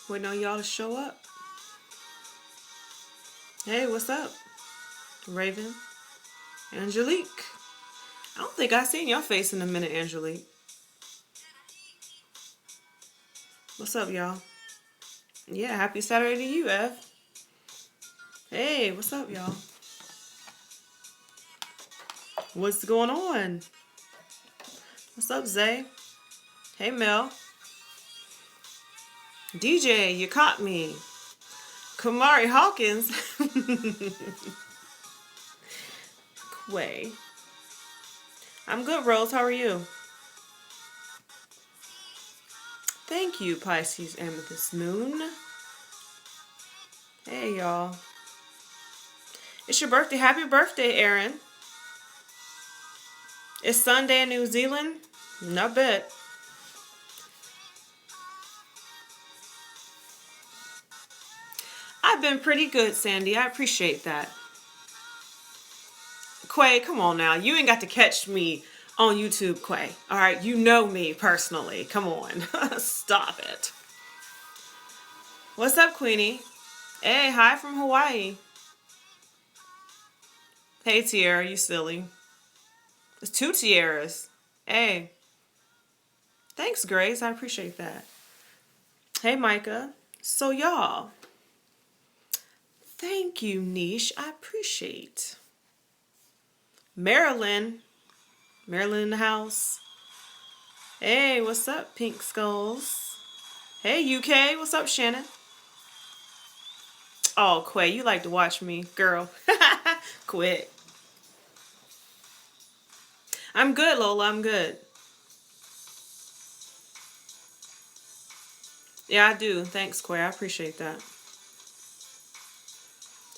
Waiting on y'all to show up. Hey, what's up? Raven. Angelique. I don't think I've seen your face in a minute, Angelique. What's up, y'all? Yeah, happy Saturday to you, Ev. Hey, what's up, y'all? What's going on? What's up, Zay? Hey, Mel. DJ, you caught me. Kamari Hawkins. Quay. I'm good, Rose. How are you? Thank you, Pisces Amethyst Moon. Hey, y'all. It's your birthday. Happy birthday, Aaron. It's Sunday in New Zealand? Not bad. I've been pretty good, Sandy. I appreciate that. Quay, come on now. You ain't got to catch me on YouTube, Quay. All right, you know me personally. Come on. Stop it. What's up, Queenie? Hey, hi from Hawaii. Hey, Tiara, you silly. It's 2 tiaras. Hey. Thanks, Grace. I appreciate that. Hey, Micah. So, y'all. Thank you, Niche. I appreciate. Marilyn. Marilyn in the house. Hey, what's up, Pink Skulls? Hey, UK. What's up, Shannon? Oh, Quay, you like to watch me. Girl. Quit. I'm good, Lola. I'm good. Yeah, I do. Thanks, Quay. I appreciate that.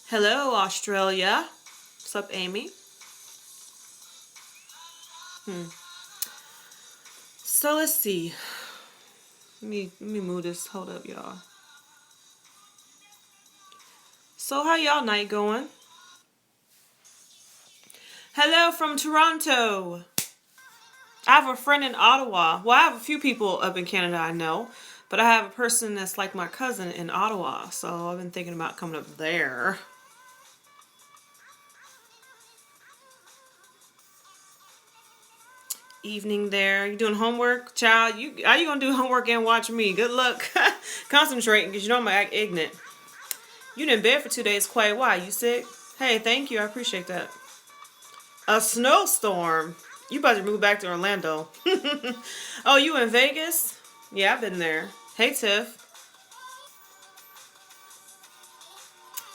Hello, Australia. What's up, Amy? So let's see. Let me move this. Hold up, y'all. So how y'all night going? Hello from Toronto. I have a friend in Ottawa. Well, I have a few people up in Canada I know, but I have a person that's like my cousin in Ottawa, so I've been thinking about coming up there. Evening there. You doing homework? Child, how you gonna do homework and watch me? Good luck concentrating, because you know I'm gonna act ignorant. You in bed for 2 days, Quay. Why? You sick? Hey, thank you. I appreciate that. A snowstorm? You about to move back to Orlando. Oh, you in Vegas? Yeah, I've been there. Hey, Tiff.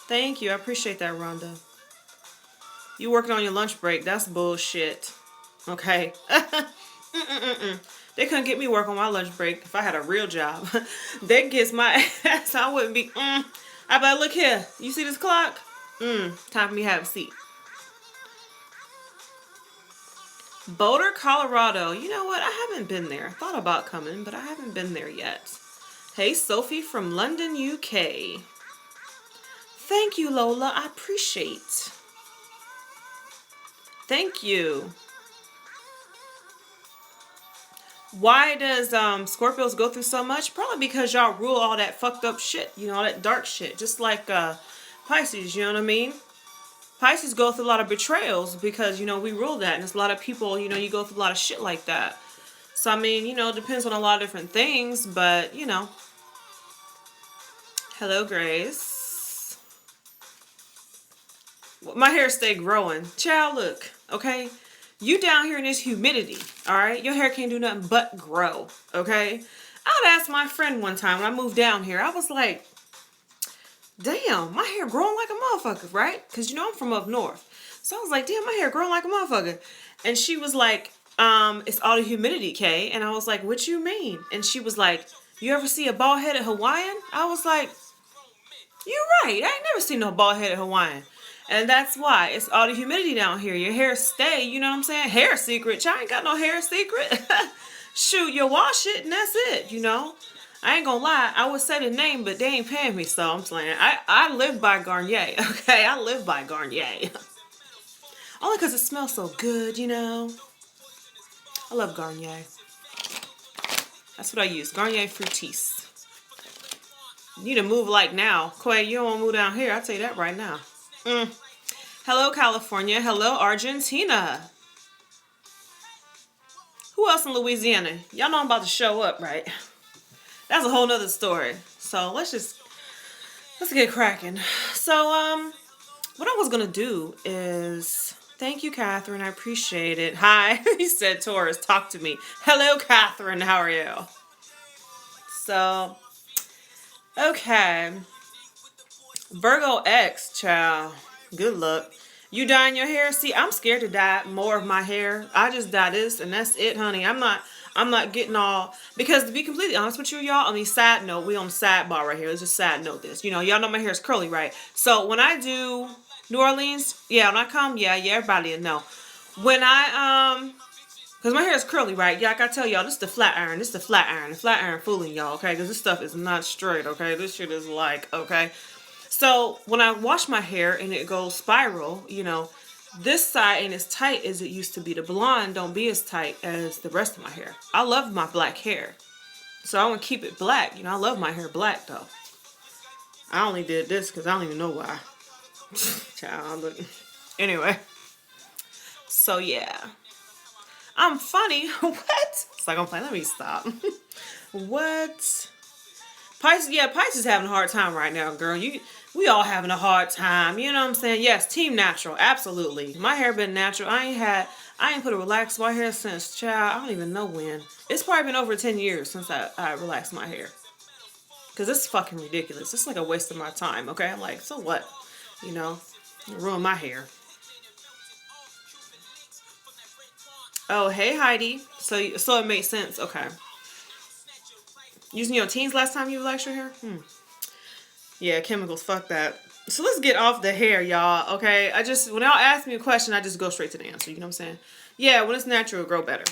Thank you. I appreciate that, Rhonda. You working on your lunch break. That's bullshit. Okay. They couldn't get me work on my lunch break if I had a real job. They gets my ass. I wouldn't be. I better look here. You see this clock? Time for me to have a seat. Boulder, Colorado. You know what? I haven't been there. I thought about coming, but I haven't been there yet. Hey, Sophie from London, UK. Thank you, Lola. I appreciate. Thank you. Why does Scorpios go through so much? Probably because y'all rule all that fucked up shit. You know, all that dark shit. Just like Pisces, you know what I mean? Pisces go through a lot of betrayals because, you know, we rule that. And there's a lot of people, you know, you go through a lot of shit like that. So, I mean, you know, it depends on a lot of different things. But, you know. Hello, Grace. My hair stay growing. Child, look, okay? You down here in this humidity, all right? Your hair can't do nothing but grow, okay? I'd asked my friend one time when I moved down here. I was like, damn, my hair growing like a motherfucker, right? Because, you know, I'm from up north. So I was like, damn, my hair growing like a motherfucker. And she was like, it's all the humidity, Kay. And I was like, what you mean? And she was like, you ever see a bald-headed Hawaiian? I was like, you're right. I ain't never seen no bald-headed Hawaiian. And that's why. It's all the humidity down here. Your hair stay, you know what I'm saying? Hair secret. Y'all ain't got no hair secret. Shoot, you wash it and that's it, you know? I ain't gonna lie. I would say the name, but they ain't paying me, so I'm saying. I live by Garnier, okay? I live by Garnier. Only because it smells so good, you know? I love Garnier. That's what I use. Garnier Fructis. You need to move like now. Quay, you don't want to move down here. I'll tell you that right now. Hello, California. Hello, Argentina. Who else in Louisiana? Y'all know I'm about to show up, right? That's a whole nother story. So let's get cracking. So, what I was gonna do is thank you, Catherine. I appreciate it. Hi, he said Taurus, talk to me. Hello, Catherine. How are you? So, okay. Virgo X, child. Good luck. You dyeing your hair? See, I'm scared to dye more of my hair. I just dye this and that's it, honey. I'm not getting all, because to be completely honest with you, y'all, on the side note, we on sidebar right here. Let's just side note this. You know, y'all know my hair is curly, right? So when I do New Orleans, yeah, when I come, yeah, everybody will know. When I because my hair is curly, right? Yeah, like I tell y'all, this is the flat iron. This is the flat iron. The flat iron fooling y'all, okay? Because this stuff is not straight, okay? This shit is like, okay? So when I wash my hair and it goes spiral, you know, this side ain't as tight as it used to be. The blonde don't be as tight as the rest of my hair. I love my black hair. So I want to keep it black. You know, I love my hair black, though. I only did this because I don't even know why. Child, but anyway. So, yeah. I'm funny. What? It's like I'm playing. Let me stop. What? Pisces, yeah, Pisces having a hard time right now, girl. We all having a hard time. You know what I'm saying? Yes, team natural. Absolutely. My hair been natural. I ain't put a relax my hair since, child, I don't even know when. It's probably been over 10 years since I relaxed my hair. Because it's fucking ridiculous. It's like a waste of my time, okay? I'm like, so what? You know? Ruin my hair. Oh, hey, Heidi. So it makes sense. Okay. Using your teens last time you relaxed your hair? Yeah, chemicals. Fuck that. So let's get off the hair, y'all. Okay? When y'all ask me a question, I just go straight to the answer. You know what I'm saying? Yeah, when it's natural, it'll grow better.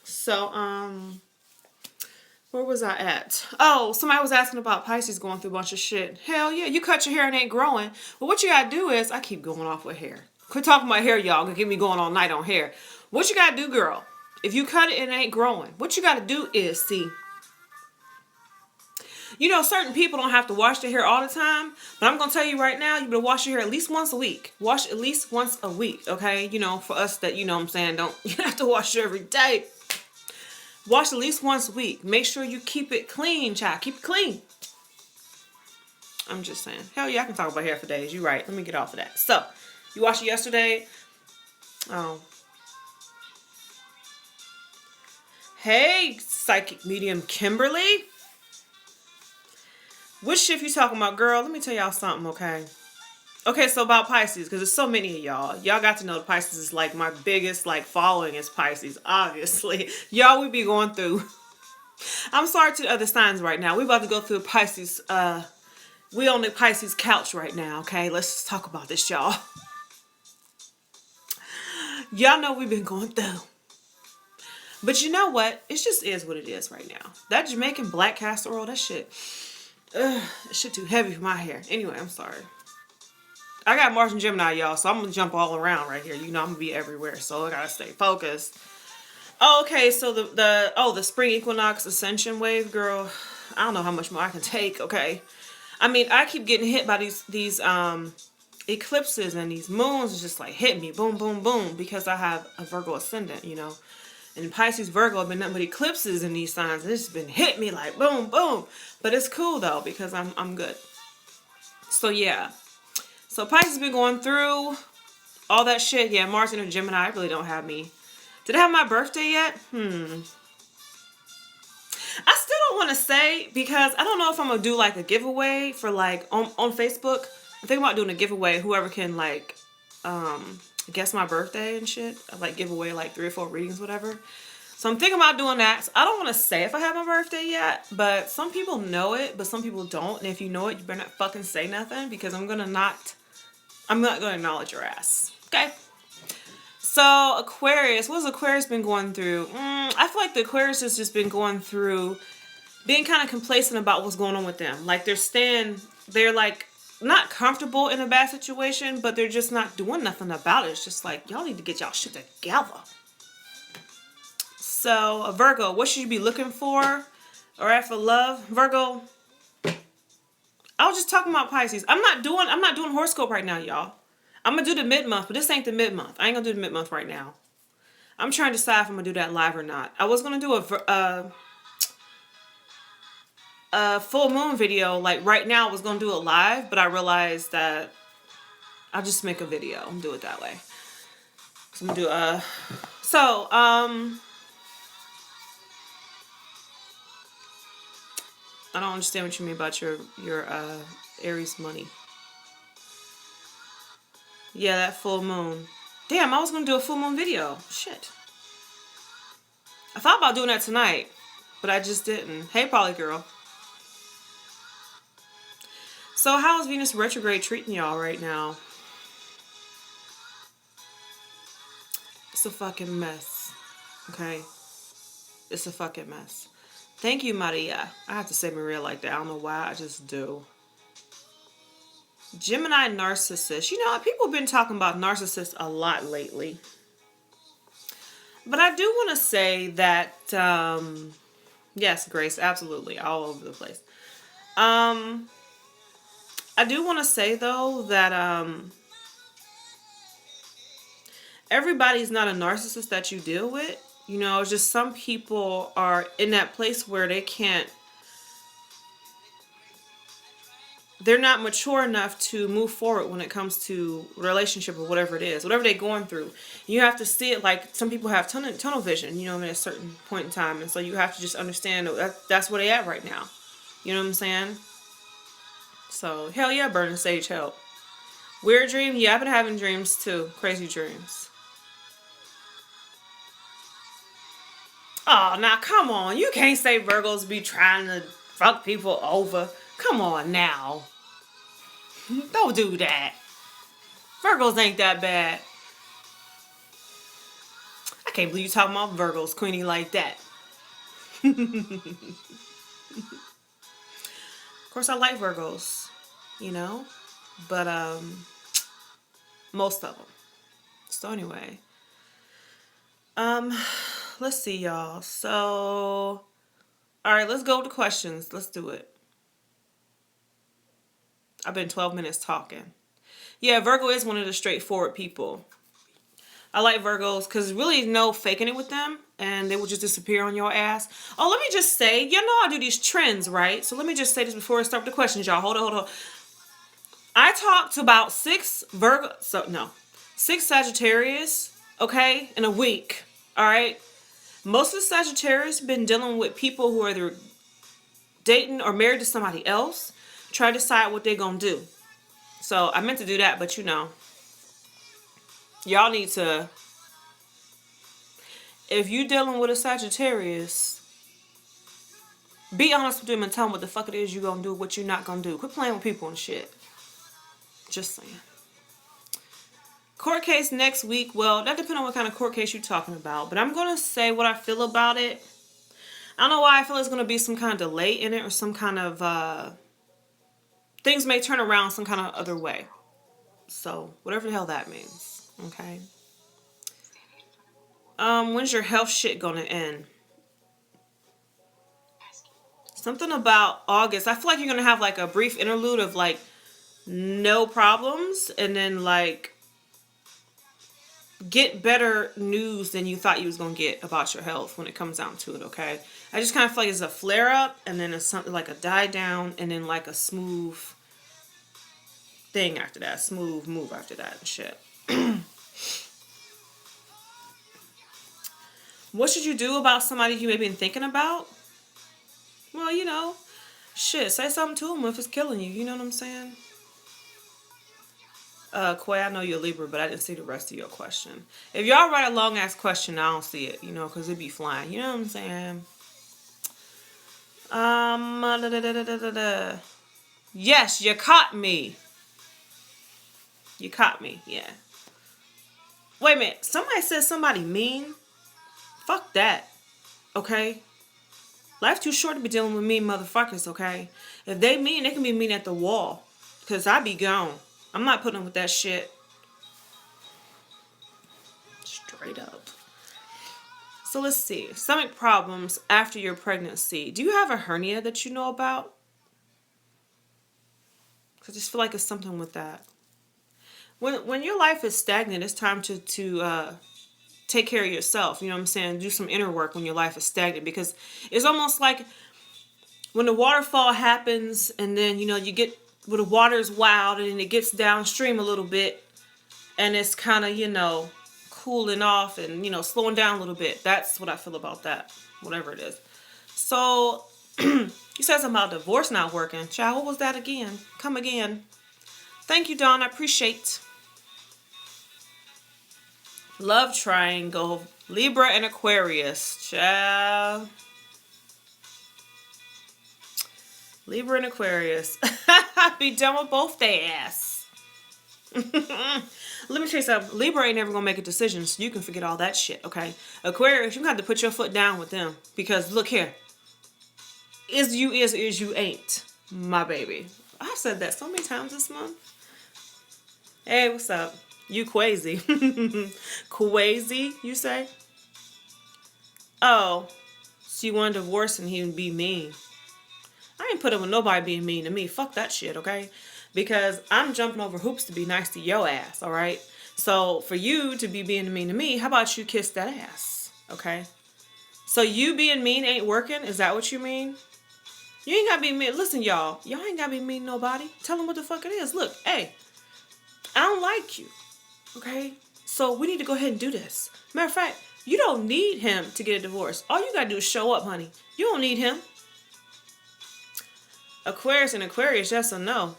So, where was I at? Oh, somebody was asking about Pisces going through a bunch of shit. Hell yeah, you cut your hair and it ain't growing. But what you gotta do is, I keep going off with hair. Quit talking about hair, y'all. Gonna get me going all night on hair. What you gotta do, girl? If you cut it and it ain't growing, what you gotta do is, see, you know, certain people don't have to wash their hair all the time, but I'm going to tell you right now, you better wash your hair at least once a week. Wash at least once a week, okay? You know, for us that, you know what I'm saying, you have to wash it every day. Wash at least once a week. Make sure you keep it clean, child. Keep it clean. I'm just saying. Hell yeah, I can talk about hair for days. You're right. Let me get off of that. So, you washed it yesterday. Oh. Hey, psychic medium Kimberly. Which shift you talking about, girl? Let me tell y'all something, okay? Okay, so about Pisces, because there's so many of y'all. Y'all got to know Pisces is like my biggest like following is Pisces, obviously. Y'all, we be going through. I'm sorry to the other signs right now. We about to go through Pisces. We on the Pisces couch right now, okay? Let's just talk about this, y'all. Y'all know we've been going through. But you know what? It just is what it is right now. That Jamaican black castor oil, that shit. That shit too heavy for my hair. Anyway, I'm sorry. I got Mars and Gemini, y'all, so I'm gonna jump all around right here. You know, I'm gonna be everywhere, so I gotta stay focused. Oh, okay, so the spring equinox ascension wave, girl. I don't know how much more I can take. Okay, I mean, I keep getting hit by these eclipses and these moons. Is just like hit me, boom, boom, boom, because I have a Virgo ascendant, you know. And Pisces, Virgo have been nothing but eclipses in these signs. It's been hit me like boom, boom. But it's cool though because I'm good. So yeah. So Pisces been going through all that shit. Yeah, Mars and Gemini really don't have me. Did I have my birthday yet? I still don't want to say because I don't know if I'm gonna do like a giveaway for like on Facebook. I'm thinking about doing a giveaway. Whoever can like guess my birthday and shit. I like give away like 3 or 4 readings, whatever. So I'm thinking about doing that. So I don't want to say if I have my birthday yet, but some people know it, but some people don't. And if you know it, you better not fucking say nothing because I'm not gonna acknowledge your ass. Okay. So Aquarius, what has Aquarius been going through? I feel like the Aquarius has just been going through being kind of complacent about what's going on with them. Like they're like not comfortable in a bad situation, but they're just not doing nothing about it. It's just like, y'all need to get y'all shit together. So, Virgo, what should you be looking for or at for love? Virgo, was just talking about Pisces. I'm not doing horoscope right now, y'all. I'm gonna do the mid-month, but this ain't the mid-month. I ain't gonna do the mid-month right now. I'm trying to decide if I'm gonna do that live or not. I was gonna do a full moon video like right now. I was gonna do it live, but I realized that I'll just make a video and do it that way. So I'm gonna do I don't understand what you mean about your Aries money. Yeah, that full moon. Damn, I was gonna do a full moon video. Shit. I thought about doing that tonight, but I just didn't. Hey, Polly girl. So how is Venus retrograde treating y'all right now? It's a fucking mess. Okay? It's a fucking mess. Thank you, Maria. I have to say Maria like that. I don't know why. I just do. Gemini narcissist. You know, people have been talking about narcissists a lot lately. But I do want to say that, yes, Grace, absolutely. All over the place. I do want to say, though, that everybody's not a narcissist that you deal with. You know, it's just some people are in that place where they're not mature enough to move forward when it comes to relationship or whatever it is, whatever they're going through. You have to see it like some people have tunnel vision, you know, at a certain point in time. And so you have to just understand that's where they at right now. You know what I'm saying? So, hell yeah, burning sage help. Weird dream? Yeah, I've been having dreams too. Crazy dreams. Oh, now come on. You can't say Virgos be trying to fuck people over. Come on now. Don't do that. Virgos ain't that bad. I can't believe you talking about Virgos, Queenie, like that. Of course, I like Virgos, you know, but most of them. So anyway, let's see, y'all. So, all right, let's go to questions. Let's do it. I've been 12 minutes talking. Yeah, Virgo is one of the straightforward people. I like Virgos because really no faking it with them, and they will just disappear on your ass. Oh, let me just say, you know I do these trends, right? So let me just say this before I start the questions, y'all. Hold on. I talked to about 6 Sagittarius, okay, in a week, all right? Most of the Sagittarius been dealing with people who are either dating or married to somebody else, try to decide what they're going to do. So I meant to do that, but you know, y'all need to, if you dealing with a Sagittarius, be honest with them and tell them what the fuck it is you gonna do, what you're not gonna do. Quit playing with people and shit. Just saying. Court case next week. Well, that depends on what kind of court case you're talking about. But I'm gonna say what I feel about it. I don't know why I feel there's gonna be some kind of delay in it or some kind of things may turn around some kind of other way. So whatever the hell that means. Okay. When's your health shit gonna end? Something about August. I feel like you're gonna have like a brief interlude of like no problems, and then like get better news than you thought you was gonna get about your health when it comes down to it. Okay, I just kind of feel like it's a flare up, and then it's something like a die down, and then like a smooth thing after that, smooth move after that and shit. What should you do about somebody you may be thinking about? Well, you know, shit, say something to them if it's killing you. You know what I'm saying? Quay, I know you're a Libra, but I didn't see the rest of your question. If y'all write a long ass question, I don't see it, you know, because it'd be flying. You know what I'm saying? Yes, you caught me. You caught me, yeah. Wait a minute. Somebody said somebody mean? Fuck that. Okay? Life's too short to be dealing with mean motherfuckers, okay? If they mean, they can be mean at the wall. Because I be gone. I'm not putting up with that shit. Straight up. So let's see. Stomach problems after your pregnancy. Do you have a hernia that you know about? I just feel like it's something with that. When your life is stagnant, it's time to take care of yourself. You know what I'm saying? Do some inner work when your life is stagnant, because it's almost like when the waterfall happens and then, you know, you get where the water is wild and then it gets downstream a little bit and it's kind of, you know, cooling off and, you know, slowing down a little bit. That's what I feel about that, whatever it is. So you said something about divorce not working. Child, what was that again? Come again. Thank you, Dawn. I appreciate. Love triangle. Libra and Aquarius. Child. Libra and Aquarius. Be done with both their ass. Let me tell you something. Libra ain't never gonna make a decision, so you can forget all that shit, okay? Aquarius, you have to put your foot down with them. Because look here. Is you ain't, my baby. I've said that so many times this month. Hey, what's up? You crazy. Crazy, you say? Oh, so you want a divorce and he would be mean. I ain't put up with nobody being mean to me. Fuck that shit, okay? Because I'm jumping over hoops to be nice to your ass, all right? So for you to be being mean to me, how about you kiss that ass, okay? So you being mean ain't working? Is that what you mean? You ain't gotta be mean. Listen, y'all. Y'all ain't gotta be mean to nobody. Tell them what the fuck it is. Look, hey, I don't like you, okay? So we need to go ahead and do this. Matter of fact, you don't need him to get a divorce. All you gotta do is show up, honey. You don't need him. Aquarius and Aquarius, yes or no?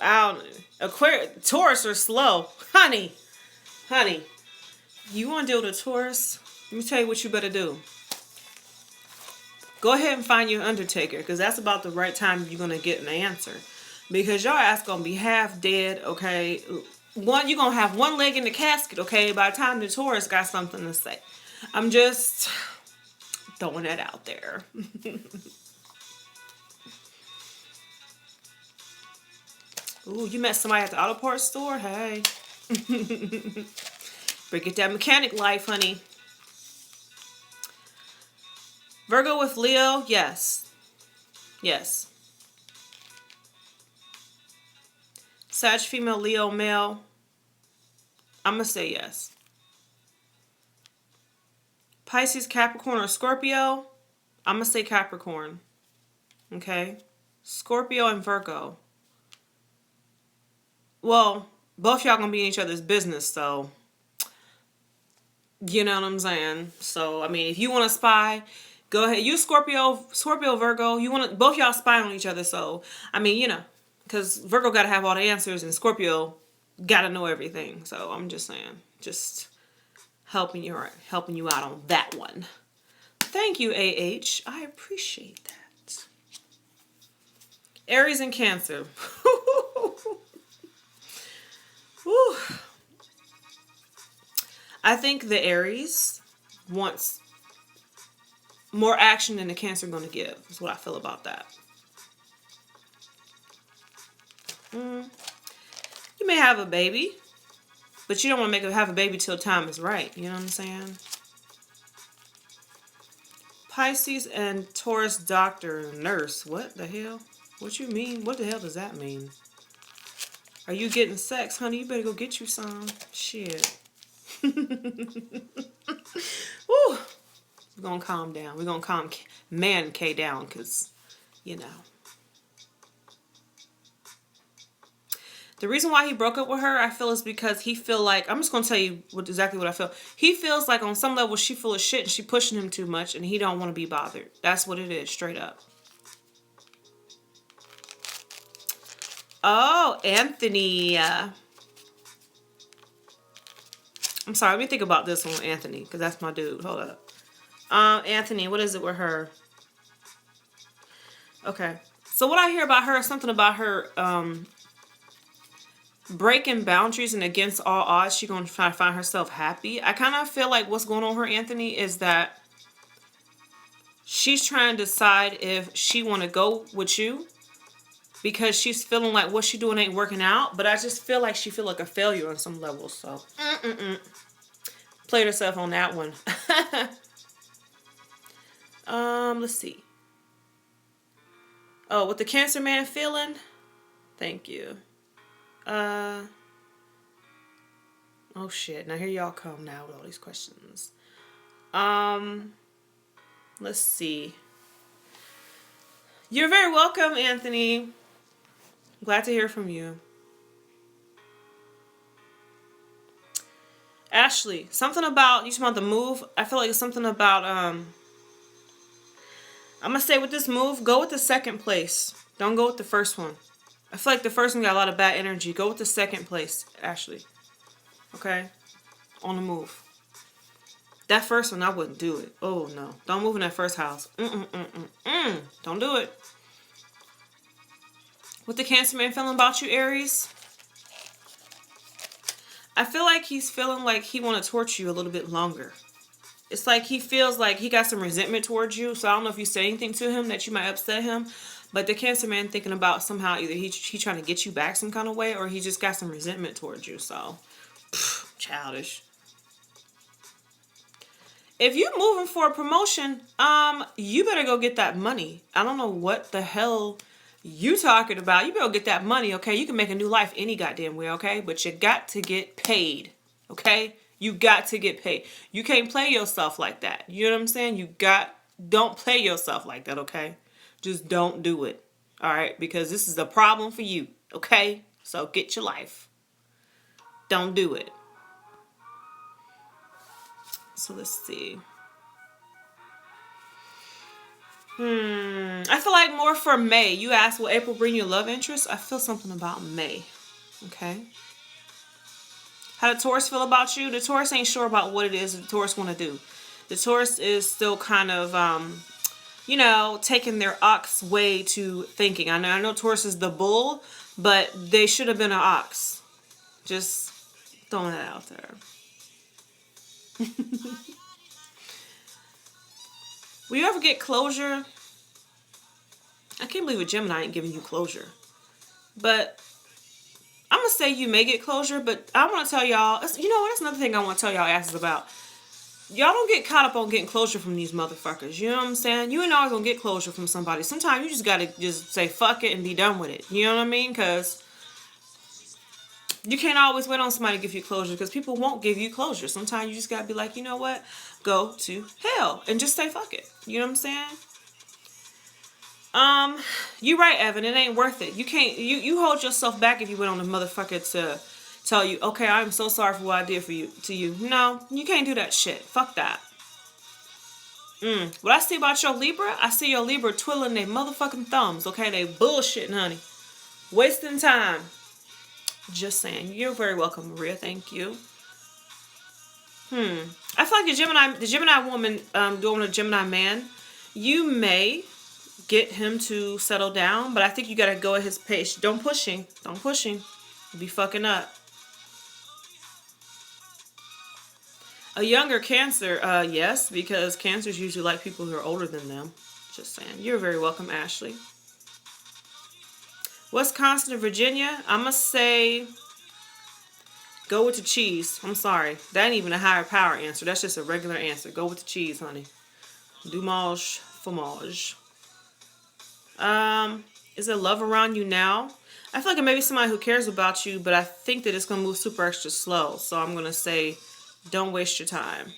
I don't. Aquarius, Taurus are slow, honey. You want to deal with a Taurus? Let me tell you what you better do. Go ahead and find your Undertaker, because that's about the right time you're gonna get an answer. Because your ass gonna be half dead, okay? You're gonna have one leg in the casket, okay? By the time the Taurus got something to say. I'm just throwing that out there. Ooh, you met somebody at the auto parts store? Hey. Better get that mechanic life, honey. Virgo with Leo? Yes. Yes. Sag female, Leo male? I'm going to say yes. Pisces, Capricorn, or Scorpio? I'm going to say Capricorn. Okay? Scorpio and Virgo. Well, both y'all going to be in each other's business, so... You know what I'm saying? So, I mean, if you want to spy, go ahead. You Scorpio, Virgo, you want to, both y'all spy on each other. So, I mean, you know, because Virgo got to have all the answers and Scorpio got to know everything. So, I'm just saying, just helping you out on that one. Thank you, AH. I appreciate that. Aries and Cancer. Whew. I think the Aries wants more action than the Cancer going to give. Is what I feel about that. You may have a baby, but you don't want to have a baby till time is right. You know what I'm saying? Pisces and Taurus doctor and nurse. What the hell? What you mean? What the hell does that mean? Are you getting sex, honey? You better go get you some. Shit. Woo. We're gonna calm down. We're gonna calm man K down, because, you know. The reason why he broke up with her, I feel, is because he feel like, I'm just gonna tell you exactly what I feel. He feels like on some level she full of shit and she pushing him too much and he don't want to be bothered. That's what it is, straight up. Oh, Anthony. I'm sorry, let me think about this one, Anthony, because that's my dude. Hold up. Anthony, what is it with her? Okay. So what I hear about her is something about her breaking boundaries and against all odds, she's going to try to find herself happy. I kind of feel like what's going on with her, Anthony, is that she's trying to decide if she want to go with you because she's feeling like what she doing ain't working out. But I just feel like she feel like a failure on some levels. So, played herself on that one. Let's see. Oh, what the Cancer man feeling? Thank you. Oh shit. Now here y'all come now with all these questions. Let's see. You're very welcome, Anthony. Glad to hear from you. Ashley, something about, you talking about the move? I feel like it's something about, I'm going to say with this move, go with the second place. Don't go with the first one. I feel like the first one got a lot of bad energy. Go with the second place, Ashley. Okay? On the move. That first one, I wouldn't do it. Oh, no. Don't move in that first house. Don't do it. What the Cancer man feeling about you, Aries? I feel like he's feeling like he want to torture you a little bit longer. It's like he feels like he got some resentment towards you. So I don't know if you say anything to him that you might upset him. But the Cancer man thinking about somehow either he trying to get you back some kind of way, or he just got some resentment towards you. So, childish. If you're moving for a promotion, you better go get that money. I don't know what the hell you talking about. You better get that money, okay? You can make a new life any goddamn way, okay? But you got to get paid, okay? You got to get paid. You can't play yourself like that. You know what I'm saying? Don't play yourself like that, okay? Just don't do it, all right? Because this is a problem for you, okay? So get your life. Don't do it. So let's see. I feel like more for May. You asked, will April bring you a love interest? I feel something about May. Okay. How the Taurus feel about you? The Taurus ain't sure about what it is the Taurus want to do. The Taurus is still kind of, taking their ox way to thinking. I know Taurus is the bull, but they should have been an ox. Just throwing that out there. Will you ever get closure? I can't believe a Gemini ain't giving you closure. But I'm going to say you may get closure, but I want to tell y'all, you know what, that's another thing I want to tell y'all asses about. Y'all don't get caught up on getting closure from these motherfuckers. You know what I'm saying? You ain't always going to get closure from somebody. Sometimes you just got to just say fuck it and be done with it. You know what I mean? Because you can't always wait on somebody to give you closure, because people won't give you closure. Sometimes you just got to be like, you know what? Go to hell and just say fuck it. You know what I'm saying? You right, Evan. It ain't worth it. You can't. You hold yourself back if you went on a motherfucker to tell you, okay, I'm so sorry for what I did to you. No, you can't do that shit. Fuck that. What I see about your Libra, I see your Libra twiddling their motherfucking thumbs. Okay, they bullshitting, honey, wasting time. Just saying. You're very welcome, Maria. Thank you. I feel like the Gemini woman doing a Gemini man, you may get him to settle down, but I think you gotta go at his pace. Don't push him. Don't push him. You'll be fucking up. A younger Cancer, yes, because Cancers usually like people who are older than them. Just saying. You're very welcome, Ashley. Wisconsin and Virginia, I'm gonna say go with the cheese. I'm sorry. That ain't even a higher power answer. That's just a regular answer. Go with the cheese, honey. Dumage, fromage. Is there love around you now? I feel like it may be somebody who cares about you, but I think that it's going to move super extra slow. So I'm going to say, don't waste your time.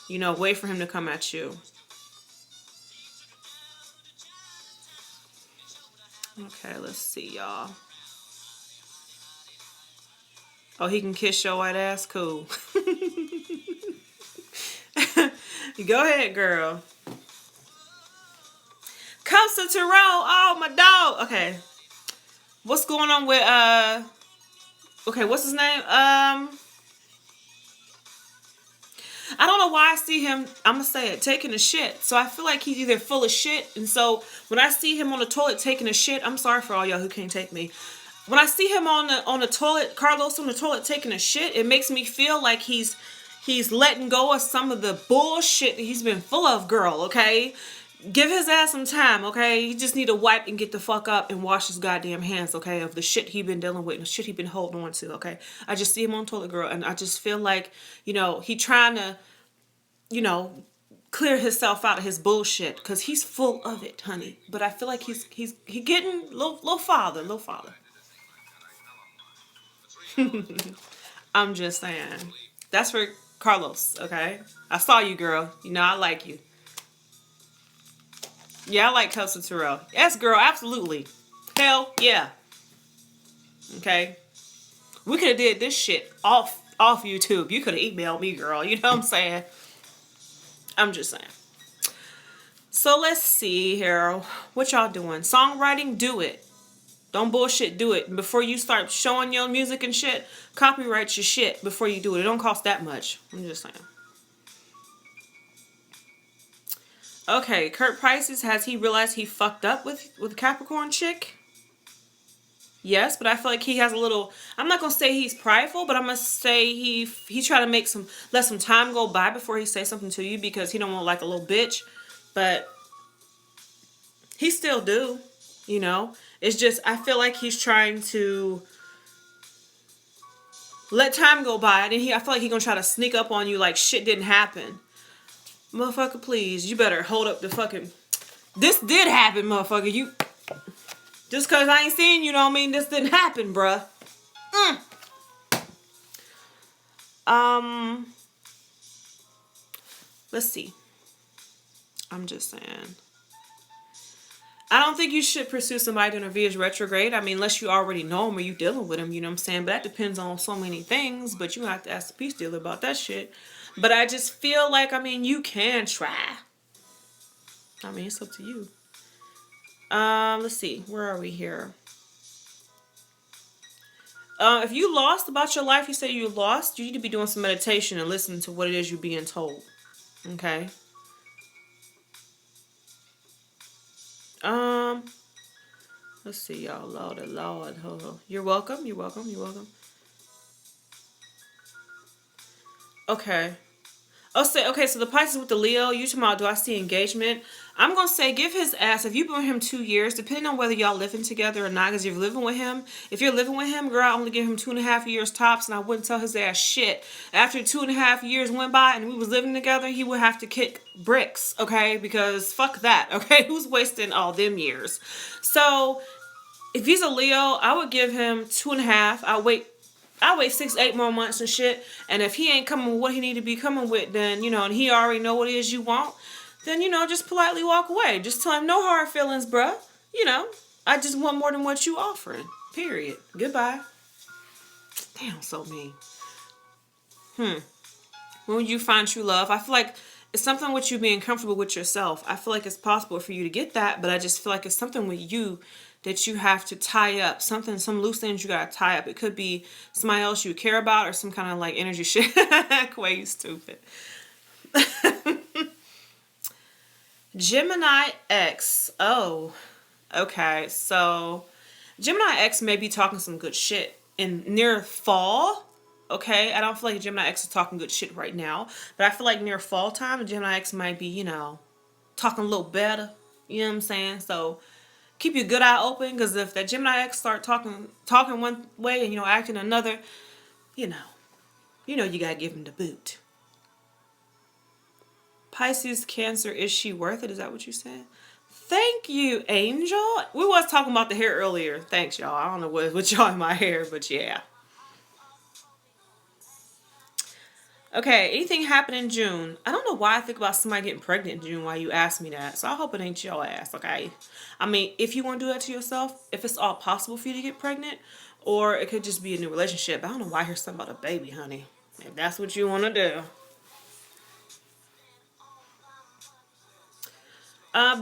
Wait for him to come at you. Okay, let's see, y'all. Oh, he can kiss your white ass? Cool. Go ahead, girl. Comes to Tyrone. Oh, my dog. Okay. What's going on with, okay, what's his name? I don't know why I see him, I'm going to say it, taking a shit. So I feel like he's either full of shit. And so when I see him on the toilet taking a shit, I'm sorry for all y'all who can't take me. When I see him on the toilet, Carlos on the toilet taking a shit, it makes me feel like he's letting go of some of the bullshit that he's been full of, girl, okay? Give his ass some time, okay? You just need to wipe and get the fuck up and wash his goddamn hands, okay? Of the shit he been dealing with and the shit he been holding on to, okay? I just see him on toilet, girl, and I just feel like, he trying to, clear himself out of his bullshit, because he's full of it, honey. But I feel like he getting little farther, little farther. I'm just saying. That's for Carlos, okay? I saw you, girl. You know I like you. Yeah, I like Costa Terrell. Yes, girl, absolutely. Hell yeah. Okay. We could have did this shit off YouTube. You could have emailed me, girl. You know what I'm saying? I'm just saying. So let's see here. What y'all doing? Songwriting, do it. Don't bullshit, do it. Before you start showing your music and shit, copyright your shit before you do it. It don't cost that much. I'm just saying. Okay, Kurt Pisces, has he realized he fucked up with Capricorn chick? Yes, but I feel like he has a little, I'm not going to say he's prideful, but I'm going to say he try to let some time go by before he say something to you, because he don't want like a little bitch. But he still do, you know. It's just, I feel like he's trying to let time go by, and I feel like he's going to try to sneak up on you like shit didn't happen. Motherfucker, please, you better hold up the fucking, this did happen, motherfucker. You, just because I ain't seen you don't mean this didn't happen, bruh. Let's see. I'm just saying. I don't think you should pursue somebody during a Venus retrograde. I mean, unless you already know him or you dealing with him, you know what I'm saying? But that depends on so many things. But you have to ask the peace dealer about that shit. But I just feel like, I mean, you can try. I mean, it's up to you. Let's see. Where are we here? If you lost about your life, you say you lost, you need to be doing some meditation and listening to what it is you're being told. Okay? Let's see, y'all. Lord. You're welcome. You're welcome. You're welcome. Okay. Okay, so the Pisces with the Leo, you talking about, do I see engagement? I'm going to say give his ass, if you've been with him 2 years, depending on whether y'all living together or not, because if you're living with him, girl, I only give him 2.5 years tops, and I wouldn't tell his ass shit. After 2.5 years went by and we was living together, he would have to kick bricks, okay? Because fuck that, okay? Who's wasting all them years? So, if he's a Leo, I would give him 2.5. I'll wait 6-8 more months and shit. And if he ain't coming with what he need to be coming with, then, you know, and he already know what it is you want, then, you know, just politely walk away. Just tell him, no hard feelings, bruh. You know, I just want more than what you offering. Period. Goodbye. Damn, so mean. When you find true love, I feel like it's something with you being comfortable with yourself. I feel like it's possible for you to get that, but I just feel like it's something with you that you have to tie up. Some loose ends you gotta tie up. It could be somebody else you care about or some kind of like energy shit. Quay, you stupid. Gemini X. Oh, okay. So Gemini X may be talking some good shit in near fall. Okay, I don't feel like Gemini X is talking good shit right now, but I feel like near fall time, Gemini X might be, you know, talking a little better. You know what I'm saying? So keep your good eye open, because if that Gemini X start talking one way and, you know, acting another, you know you gotta give him the boot. Pisces, Cancer, is she worth it? Is that what you said? Thank you, Angel. We was talking about the hair earlier. Thanks, y'all. I don't know what y'all in my hair, but yeah. Okay, anything happen in June? I don't know why I think about somebody getting pregnant in June while you ask me that. So I hope it ain't your ass, okay? I mean, if you want to do that to yourself, if it's all possible for you to get pregnant, or it could just be a new relationship. I don't know why I hear something about a baby, honey. If that's what you want to do.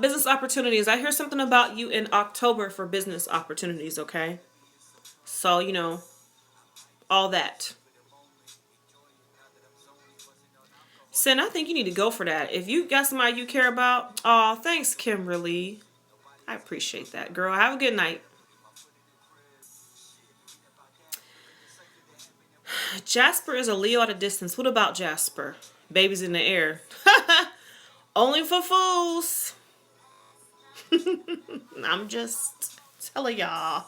Business opportunities. I hear something about you in October for business opportunities, okay? So, you know, all that. Sin, I think you need to go for that. If you got somebody you care about, oh, thanks, Kimberly. I appreciate that, girl. Have a good night. Jasper is a Leo at a distance. What about Jasper? Babies in the air. Only for fools. I'm just telling y'all.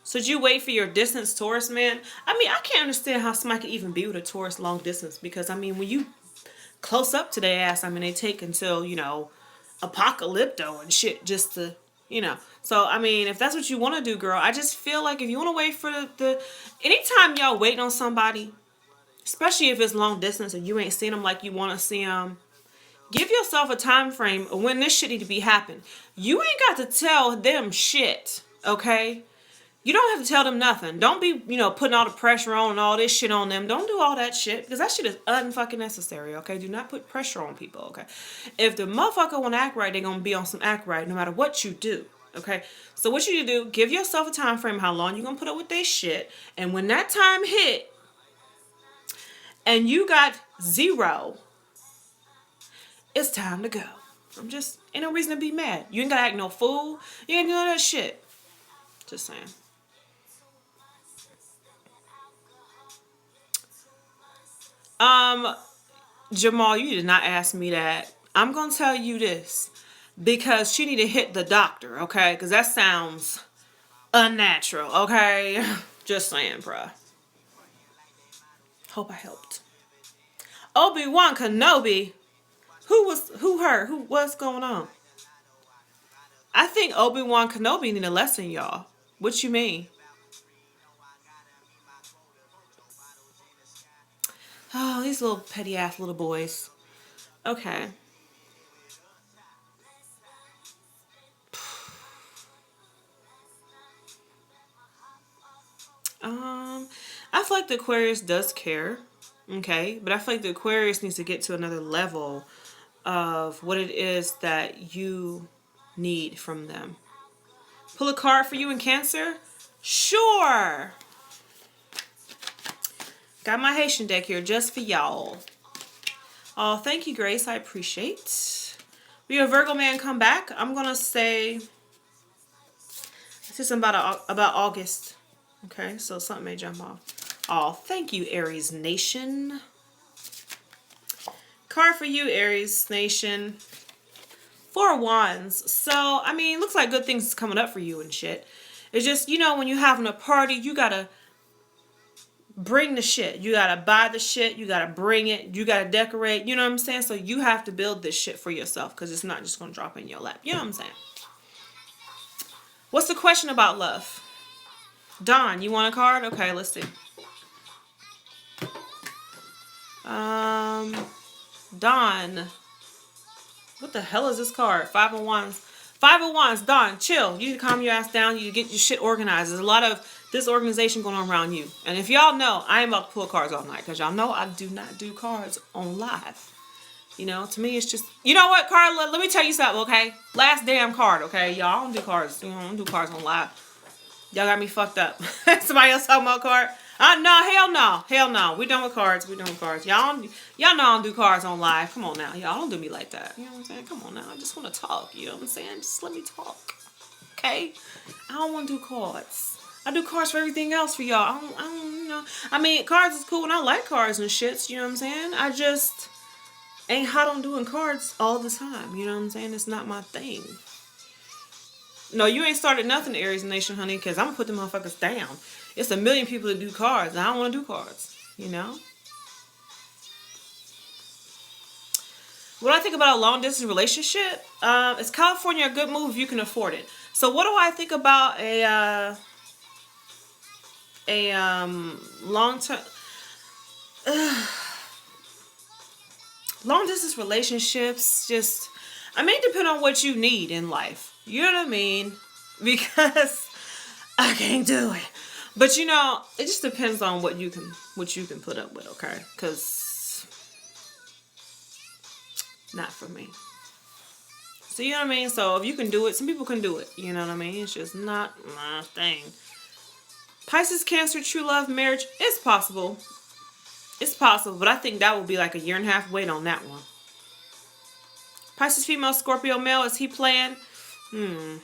So did you wait for your distance Taurus man? I mean, I can't understand how somebody could even be with a Taurus long distance, because I mean, when you close up to their ass. I mean, they take until, you know, apocalypto and shit just to, you know. So, I mean, if that's what you want to do, girl, I just feel like if you want to wait for anytime y'all waiting on somebody, especially if it's long distance and you ain't seen them like you want to see them, give yourself a time frame of when this shit need to be happening. You ain't got to tell them shit, okay? You don't have to tell them nothing. Don't be, you know, putting all the pressure on and all this shit on them. Don't do all that shit, because that shit is unfucking necessary, okay? Do not put pressure on people, okay? If the motherfucker want to act right, they're going to be on some act right no matter what you do, okay? So what you do, give yourself a time frame how long you going to put up with this shit, and when that time hit and you got 0, it's time to go. Ain't no reason to be mad. You ain't got to act no fool. You ain't doing that shit. Just saying. Jamal, you did not ask me that. I'm going to tell you this. Because she need to hit the doctor, okay? Because that sounds unnatural, okay? Just saying, bruh. Hope I helped. Obi-Wan Kenobi. What's going on? I think Obi-Wan Kenobi need a lesson, y'all. What you mean? Oh, these little petty ass little boys. Okay. I feel like the Aquarius does care. Okay. But I feel like the Aquarius needs to get to another level of what it is that you need from them. Pull a card for you in Cancer? Sure. Got my Haitian deck here just for y'all. Oh, thank you, Grace. I appreciate. We have Virgo man come back. I'm going to say this is about August. Okay, so something may jump off. Oh, thank you, Aries Nation. Card for you, Aries Nation. 4 of Wands. So, I mean, looks like good things is coming up for you and shit. It's just, you know, when you're having a party, you gotta bring the shit. You gotta buy the shit. You gotta bring it. You gotta decorate. You know what I'm saying? So you have to build this shit for yourself, because it's not just gonna drop in your lap. You know what I'm saying? What's the question about love? Dawn, you want a card? Okay, let's see. Dawn. What the hell is this card? 5 of Wands. 5 of Wands. Dawn, chill. You need to calm your ass down. You need to get your shit organized. There's a lot of disorganization going on around you. And if y'all know, I ain't about to pull cards all night, because y'all know I do not do cards on live. You know, to me, it's just... You know what, Carla? Let me tell you something, okay? Last damn card, okay? Y'all don't do cards. You know, I don't do cards on live. Y'all got me fucked up. Somebody else talking about card? No, hell no. Hell no. We done with cards. We done with cards. Y'all know I don't do cards on live. Come on now. Y'all don't do me like that. You know what I'm saying? Come on now. I just want to talk. You know what I'm saying? Just let me talk. Okay? I don't want to do cards. I do cards for everything else for y'all. I don't, you know. I mean, cards is cool and I like cards and shits. You know what I'm saying? I just ain't hot on doing cards all the time. You know what I'm saying? It's not my thing. No, you ain't started nothing, Aries Nation, honey, because I'm going to put the motherfuckers down. It's a million people that do cards, and I don't want to do cards, you know? What I think about a long-distance relationship, is California a good move if you can afford it? So what do I think about long-term... long-distance relationships, just... I mean, depend on what you need in life. You know what I mean? Because I can't do it. But you know, it just depends on what you can put up with, okay? Because not for me. So you know what I mean? So if you can do it, some people can do it. You know what I mean? It's just not my thing. Pisces, Cancer, true love, marriage, it's possible. It's possible, but I think that will be like a 1.5 year wait on that one. Pisces female, Scorpio male, is he playing? I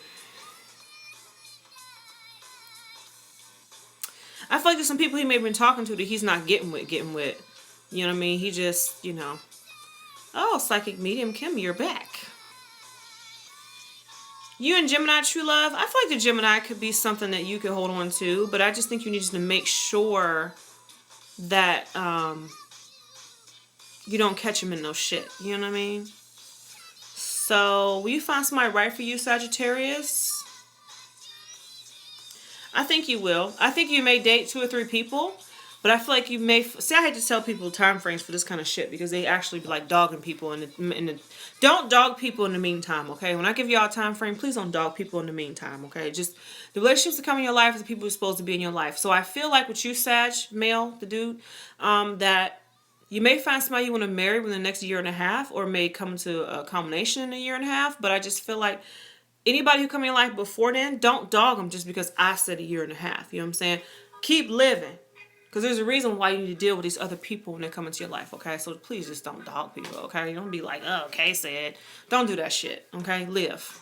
feel like there's some people he may have been talking to that he's not getting with. You know what I mean? He just, you know. Oh, Psychic Medium Kim, you're back. You and Gemini, true love. I feel like the Gemini could be something that you could hold on to, but I just think you need to make sure that you don't catch them in no shit. You know what I mean? So, will you find somebody right for you, Sagittarius? I think you will. I think you may date 2 or 3 people, but I feel like you may. See, I hate to tell people time frames for this kind of shit because they actually be like dogging people don't dog people in the meantime, okay? When I give y'all a time frame, please don't dog people in the meantime, okay? Just the relationships that come in your life is the people who're supposed to be in your life. So I feel like with you, Sag, male, the dude, that you may find somebody you want to marry within the next year and a half, or may come to a combination in a year and a half. But I just feel like anybody who come in your life before then, don't dog them just because I said a year and a half. You know what I'm saying? Keep living. Because there's a reason why you need to deal with these other people when they come into your life, okay? So please just don't dog people, okay? Don't be like, oh, okay, said. Don't do that shit, okay? Live.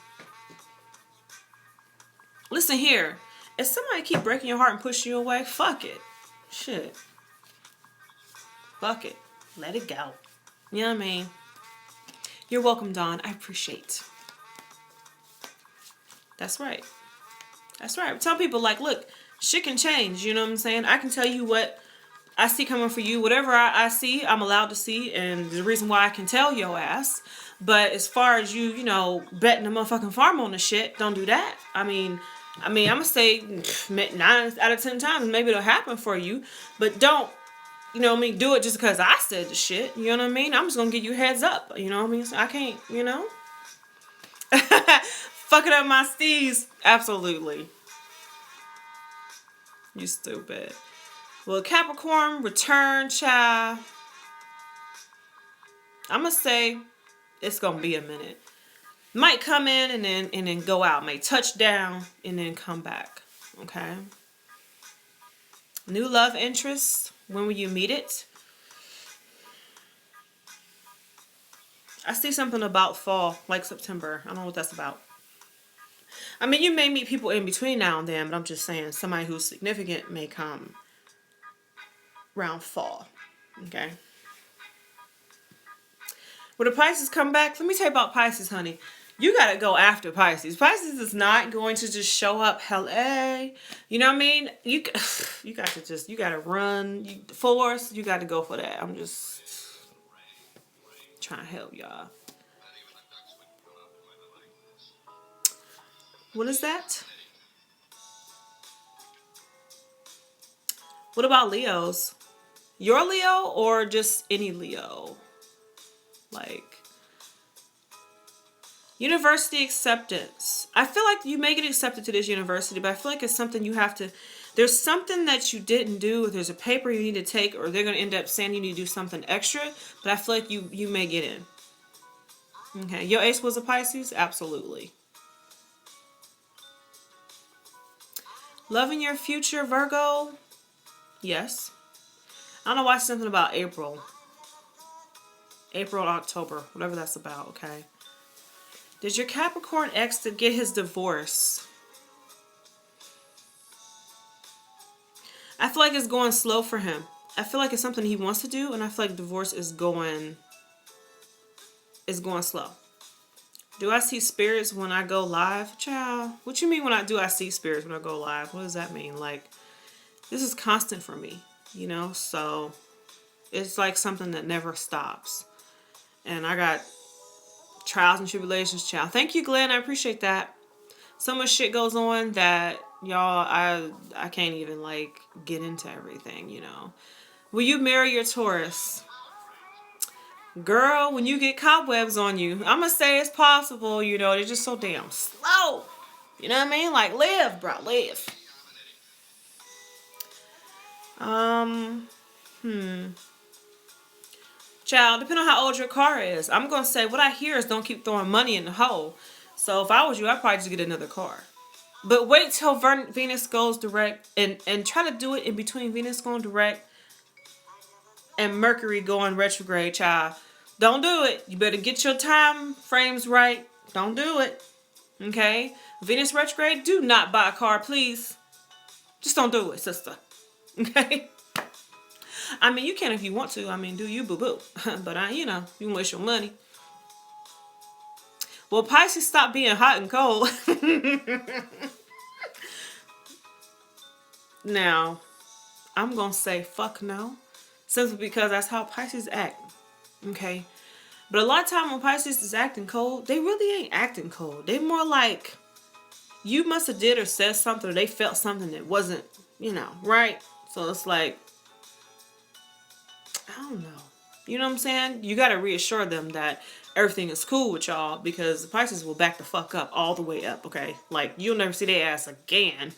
Listen here. If somebody keep breaking your heart and pushing you away, fuck it. Shit. Fuck it. Let it go. You know what I mean? You're welcome, Dawn. I appreciate. That's right. That's right. Tell people, like, look, shit can change. You know what I'm saying? I can tell you what I see coming for you. Whatever I see, I'm allowed to see. And the reason why I can tell your ass. But as far as you know, betting the motherfucking farm on the shit, don't do that. I mean, I'm going to say 9 out of 10 times, maybe it'll happen for you. But don't, you know what I mean, do it just because I said the shit. You know what I mean? I'm just going to give you heads up. You know what I mean? So I can't, you know? Fucking up my steez. Absolutely. You stupid. Well, Capricorn, return, child. I'm going to say it's going to be a minute. Might come in and then go out. May touch down and then come back. Okay? New love interest. When will you meet it? I see something about fall, like September. I don't know what that's about. I mean, you may meet people in between now and then, but I'm just saying somebody who's significant may come around fall. Okay? When the Pisces come back, let me tell you about Pisces, honey. You got to go after Pisces. Pisces is not going to just show up, hello. You know what I mean? You got to run. Force, you got to go for that. I'm just trying to help y'all. What is that? What about Leos? Your Leo or just any Leo? Like, university acceptance. I feel like you may get accepted to this university, but I feel like it's something you have to, there's something that you didn't do, or there's a paper you need to take, or they're going to end up saying you need to do something extra, but I feel like you may get in. Okay, your ace was a Pisces? Absolutely. Loving your future, Virgo? Yes. I don't know why it's something about April. April, October, whatever that's about, okay? Did your Capricorn ex to get his divorce? I feel like it's going slow for him. I feel like it's something he wants to do, and I feel like divorce is going slow. Do I see spirits when I go live? Child, what you mean when I see spirits when I go live? What does that mean? Like, this is constant for me, you know? So, it's like something that never stops. And I got trials and tribulations, child. Thank you, Glenn. I appreciate that. So much shit goes on that, y'all, I can't even, like, get into everything, you know? Will you marry your Taurus? Girl, when you get cobwebs on you, I'm gonna say it's possible, you know, they're just so damn slow. You know what I mean? Like, live, bro, live. Child, depending on how old your car is, I'm gonna say what I hear is don't keep throwing money in the hole. So if I was you, I'd probably just get another car. But wait till Venus goes direct and try to do it in between Venus going direct and Mercury going retrograde, child. Don't do it. You better get your time frames right. Don't do it. Okay? Venus retrograde, do not buy a car, please. Just don't do it, sister. Okay? I mean, you can if you want to. I mean, do you, boo-boo. But, you know, you can waste your money. Well, Pisces, stop being hot and cold. Now, I'm going to say fuck no. Simply because that's how Pisces act. Okay? But a lot of time when Pisces is acting cold, they really ain't acting cold. They more like you must have did or said something, or they felt something that wasn't, you know, right? So it's like, I don't know. You know what I'm saying? You got to reassure them that everything is cool with y'all, because the Pisces will back the fuck up all the way up, okay? Like, you'll never see their ass again.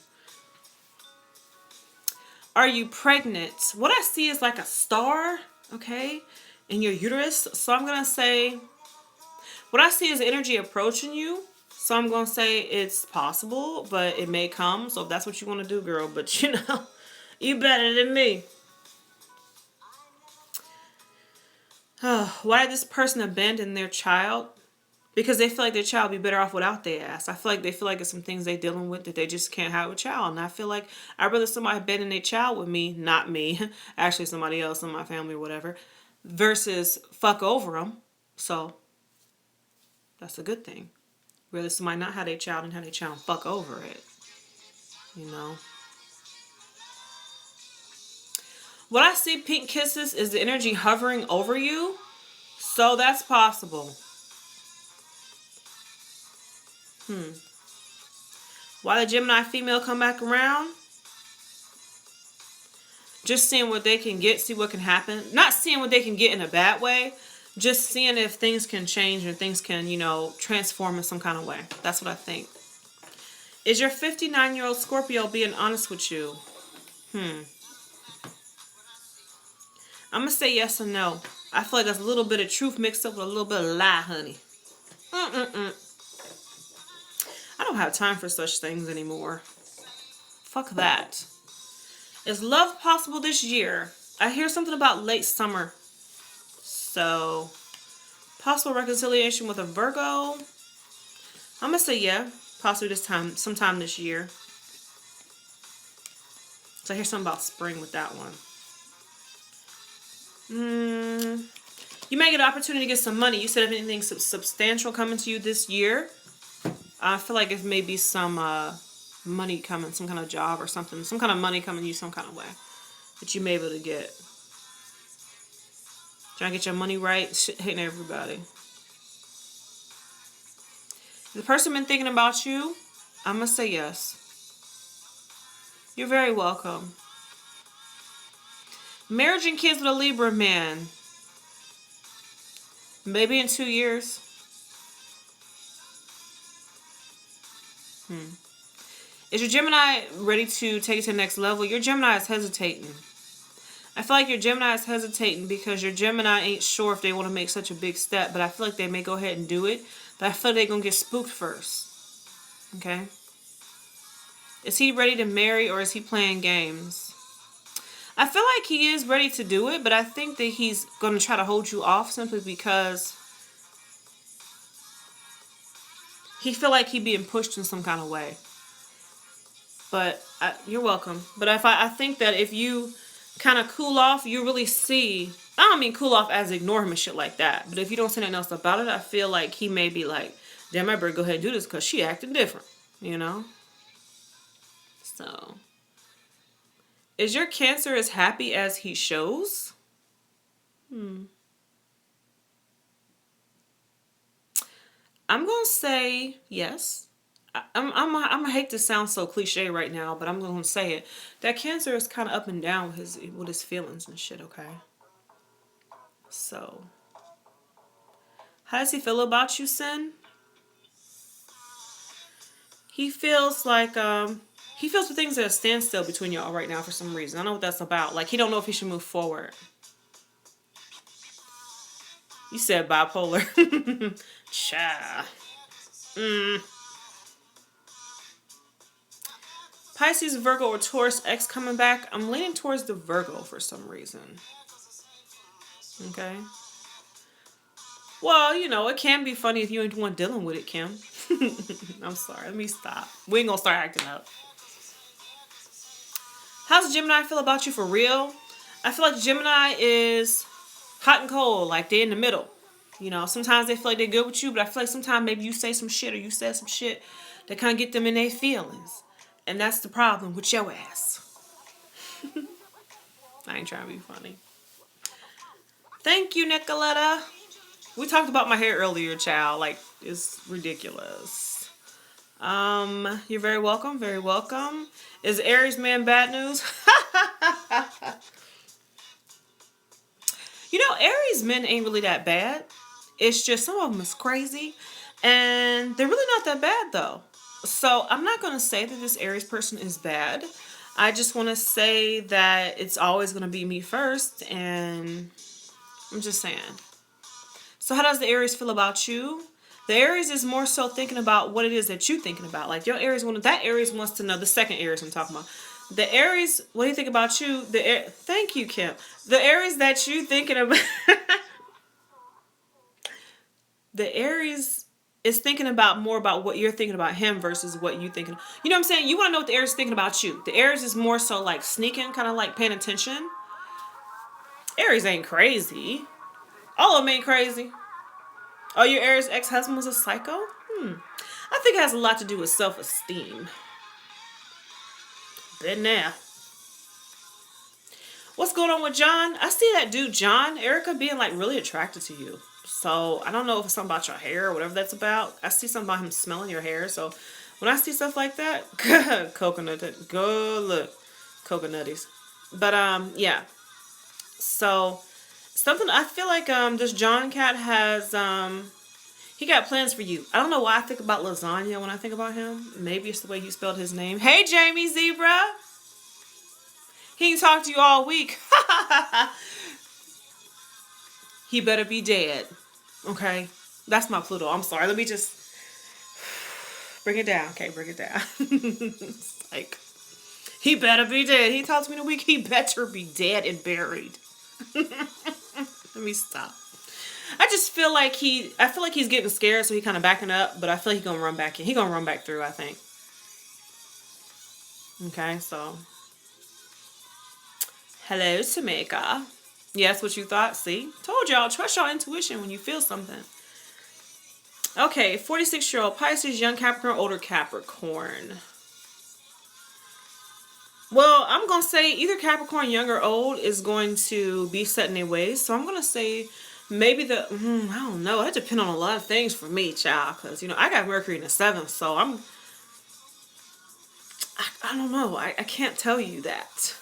Are you pregnant? What I see is like a star, okay, in your uterus. So I'm going to say, what I see is energy approaching you. So I'm going to say it's possible, but it may come. So if that's what you want to do, girl, but you know, you better than me. Why did this person abandon their child? Because they feel like their child would be better off without their ass. I feel like they feel like it's some things they dealing with that they just can't have a child. And I feel like I'd rather somebody abandon their child with me, not me, actually somebody else in my family or whatever, versus fuck over them. So that's a good thing. Rather somebody not have their child and have their child fuck over it. You know. What I see, pink kisses, is the energy hovering over you. So that's possible. Why the Gemini female come back around? Just seeing what they can get, see what can happen. Not seeing what they can get in a bad way. Just seeing if things can change and things can, you know, transform in some kind of way. That's what I think. Is your 59-year-old Scorpio being honest with you? I'm going to say yes or no. I feel like there's a little bit of truth mixed up with a little bit of lie, honey. I don't have time for such things anymore. Fuck that. Is love possible this year? I hear something about late summer. So, possible reconciliation with a Virgo. I'm going to say yeah. Possibly this time, sometime this year. So I hear something about spring with that one. You may get an opportunity to get some money. You said if anything substantial coming to you this year. I feel like it may be some money coming, some kind of job or something. Some kind of money coming to you some kind of way that you may be able to get. Trying to get your money right. Shit hitting everybody. The person been thinking about you? I'm going to say yes. You're very welcome. Marriage and kids with a Libra man. Maybe in 2 years. Is your Gemini ready to take it to the next level? Your Gemini is hesitating. I feel like your Gemini is hesitating because your Gemini ain't sure if they want to make such a big step. But I feel like they may go ahead and do it. But I feel like they're going to get spooked first. Okay? Is he ready to marry or is he playing games? I feel like he is ready to do it. But I think that he's going to try to hold you off simply because he feel like he being pushed in some kind of way. But you're welcome. But I think that if you kind of cool off, you really see. I don't mean cool off as ignore him and shit like that. But if you don't say anything else about it, I feel like he may be like, damn, I better go ahead and do this because she acting different. You know? So. Is your Cancer as happy as he shows? I'm going to say yes. I'm gonna hate to sound so cliche right now, but I'm gonna say it. That Cancer is kind of up and down with his feelings and shit. Okay. So, how does he feel about you, Sin? He feels like he feels the things at a standstill between y'all right now for some reason. I don't know what that's about. Like he don't know if he should move forward. You said bipolar. Cha. Pisces, Virgo, or Taurus X coming back. I'm leaning towards the Virgo for some reason. Okay. Well, you know, it can be funny if you ain't the one dealing with it, Kim. I'm sorry. Let me stop. We ain't gonna start acting up. How's Gemini feel about you for real? I feel like Gemini is hot and cold. Like they're in the middle. You know, sometimes they feel like they're good with you, but I feel like sometimes maybe you say some shit or you said some shit that kind of get them in their feelings. And that's the problem with your ass. I ain't trying to be funny. Thank you, Nicoletta. We talked about my hair earlier, child. Like, it's ridiculous. You're very welcome. Very welcome. Is Aries man bad news? You know, Aries men ain't really that bad. It's just some of them is crazy. And they're really not that bad, though. So I'm not going to say that this Aries person is bad. I just want to say that it's always going to be me first. And I'm just saying. So how does the Aries feel about you? The Aries is more so thinking about what it is that you're thinking about. Like your Aries, that Aries wants to know, the second Aries I'm talking about. The Aries, what do you think about you? Thank you, Kim. The Aries that you thinking about, the Aries is thinking about more about what you're thinking about him versus what you thinking. You know what I'm saying? You want to know what the Aries is thinking about you. The Aries is more so like sneaking, kind of like paying attention. Aries ain't crazy. All of them ain't crazy. Oh, your Aries ex-husband was a psycho? I think it has a lot to do with self-esteem. Been there. What's going on with John? I see that dude, John, Erica, being like really attracted to you. So I don't know if it's something about your hair or whatever that's about. I see something about him smelling your hair. So when I see stuff like that, coconut, go look, coconutties. But yeah. So something I feel like this John cat has he got plans for you. I don't know why I think about lasagna when I think about him. Maybe it's the way you spelled his name. Hey, Jamie Zebra. He ain't talked to you all week. He better be dead. Okay? That's my Pluto. I'm sorry. Let me just bring it down. Okay, bring it down. It's like, he better be dead. He talked to me in a week. He better be dead and buried. Let me stop. I just feel like he's getting scared, so he kind of backing up, but I feel like he's going to run back in. He's going to run back through, I think. Okay, so. Hello, Tamika. Yes, what you thought? See? Told y'all, trust your intuition when you feel something. Okay, 46-year-old Pisces, young Capricorn, older Capricorn. Well, I'm going to say either Capricorn, young or old, is going to be set in their ways. So I'm going to say maybe I don't know. That depends on a lot of things for me, child. Because, I got Mercury in the 7th. So I don't know. I can't tell you that.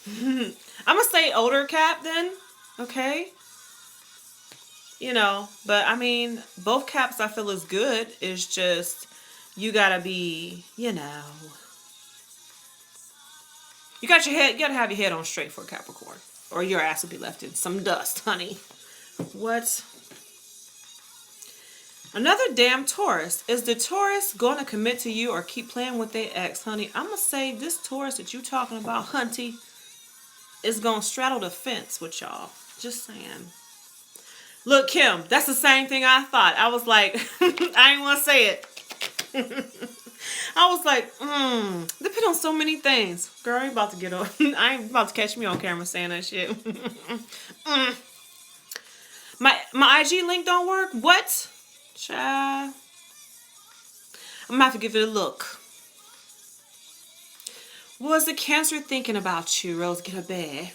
I'm going to say older Cap then. Okay. But I mean, both Caps I feel is good. It's just, you got to be, you got to have your head on straight for a Capricorn. Or your ass will be left in some dust, honey. What? Another damn Taurus. Is the Taurus going to commit to you or keep playing with their ex, honey? I'm going to say this Taurus that you talking about, hunty, is going to straddle the fence with y'all. Just saying. Look, Kim, that's the same thing I thought. I was like, I ain't want to say it. I was like, depend on so many things. Girl, I ain't about to get on. I ain't about to catch me on camera saying that shit. My IG link don't work? What? Child. I'm gonna have to give it a look. What was the Cancer thinking about you, Rose? Get a bag.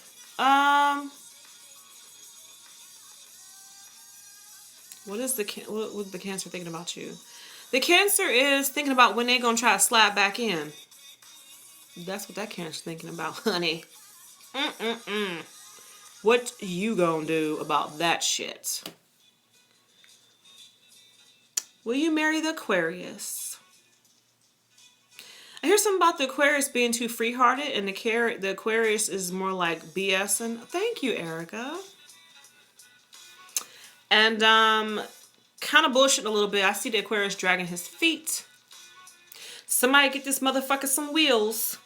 What was the Cancer thinking about you? The Cancer is thinking about when they gonna try to slide back in. That's what that Cancer's thinking about, honey. What you gonna do about that shit? Will you marry the Aquarius? I hear something about the Aquarius being too free-hearted, and the Aquarius is more like BSing. Thank you, Erica. And kind of bullshitting a little bit. I see the Aquarius dragging his feet. Somebody get this motherfucker some wheels.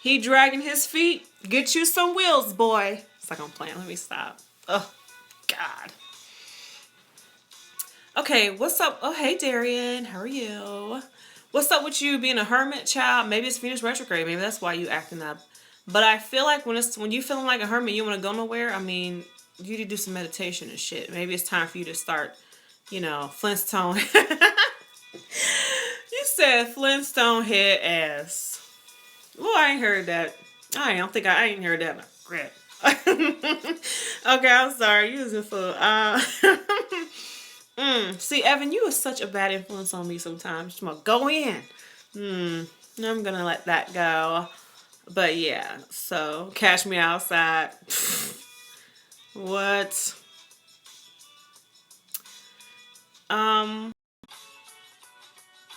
He dragging his feet. Get you some wheels, boy. It's like I'm playing. Let me stop. Oh, God. Okay, what's up? Oh, hey, Darian. How are you? What's up with you being a hermit, child? Maybe it's Venus retrograde. Maybe that's why you acting up. But I feel like when you feeling like a hermit, you want to go nowhere. I mean, you need to do some meditation and shit. Maybe it's time for you to start, Flintstone. You said Flintstone head ass. Well, I ain't heard that. I ain't heard that in a grip. Okay, I'm sorry. You was a fool. See, Evan, you are such a bad influence on me sometimes. Just gonna go in. I'm gonna let that go. But yeah, so catch me outside. What? Um,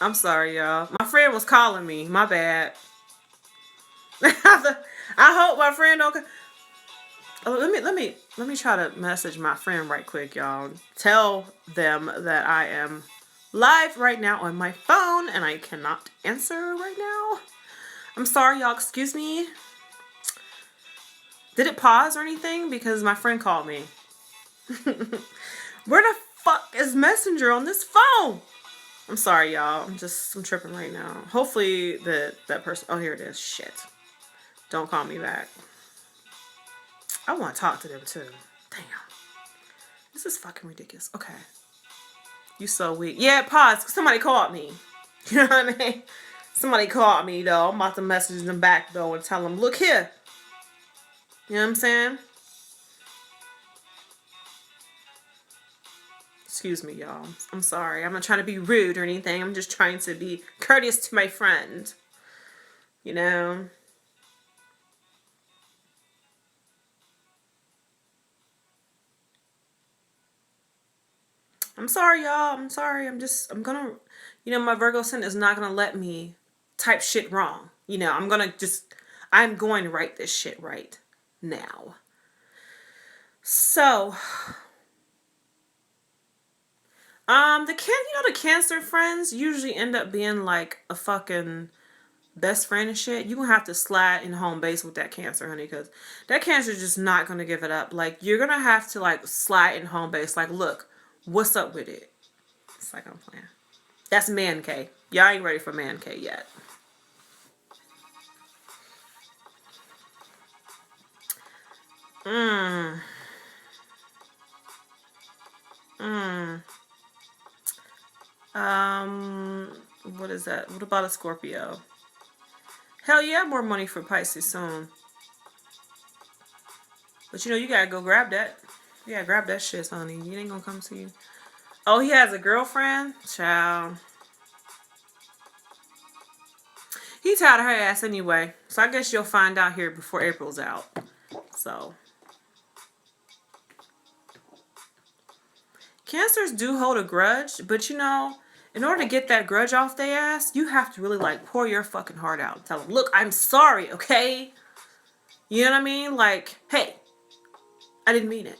I'm sorry, y'all. My friend was calling me. My bad. I hope my friend don't. Oh, let me try to message my friend right quick, y'all. Tell them that I am live right now on my phone and I cannot answer right now. I'm sorry, y'all. Excuse me. Did it pause or anything? Because my friend called me. Where the fuck is Messenger on this phone? I'm sorry, y'all. I'm tripping right now. Hopefully that person. Oh, here it is. Shit. Don't call me back. I want to talk to them too. Damn. This is fucking ridiculous. Okay. You so weak. Yeah, pause. Somebody called me. You know what I mean? Somebody called me though. I'm about to message them back though and tell them, look here. You know what I'm saying? Excuse me, y'all. I'm sorry. I'm not trying to be rude or anything. I'm just trying to be courteous to my friend. You know? I'm sorry, y'all. I'm sorry. I'm gonna, my Virgo sin is not gonna let me type shit wrong. I'm going to write this shit right now. So, the Cancer friends usually end up being like a fucking best friend and shit. You gonna have to slide in home base with that Cancer, honey, because that Cancer is just not gonna give it up. Like, you're gonna have to like slide in home base. Like, look, what's up with it? It's like I'm playing. That's man K. Y'all ain't ready for man K yet. What is that? What about a Scorpio? Hell yeah, more money for Pisces soon. But you gotta go grab that. You gotta grab that shit, honey. You ain't gonna come to you. Oh, he has a girlfriend? Child. He's tired of her ass anyway. So I guess you'll find out here before April's out. So. Cancers do hold a grudge, but in order to get that grudge off their ass, you have to really like pour your fucking heart out and tell them, look, I'm sorry, okay? You know what I mean? Like, hey, I didn't mean it.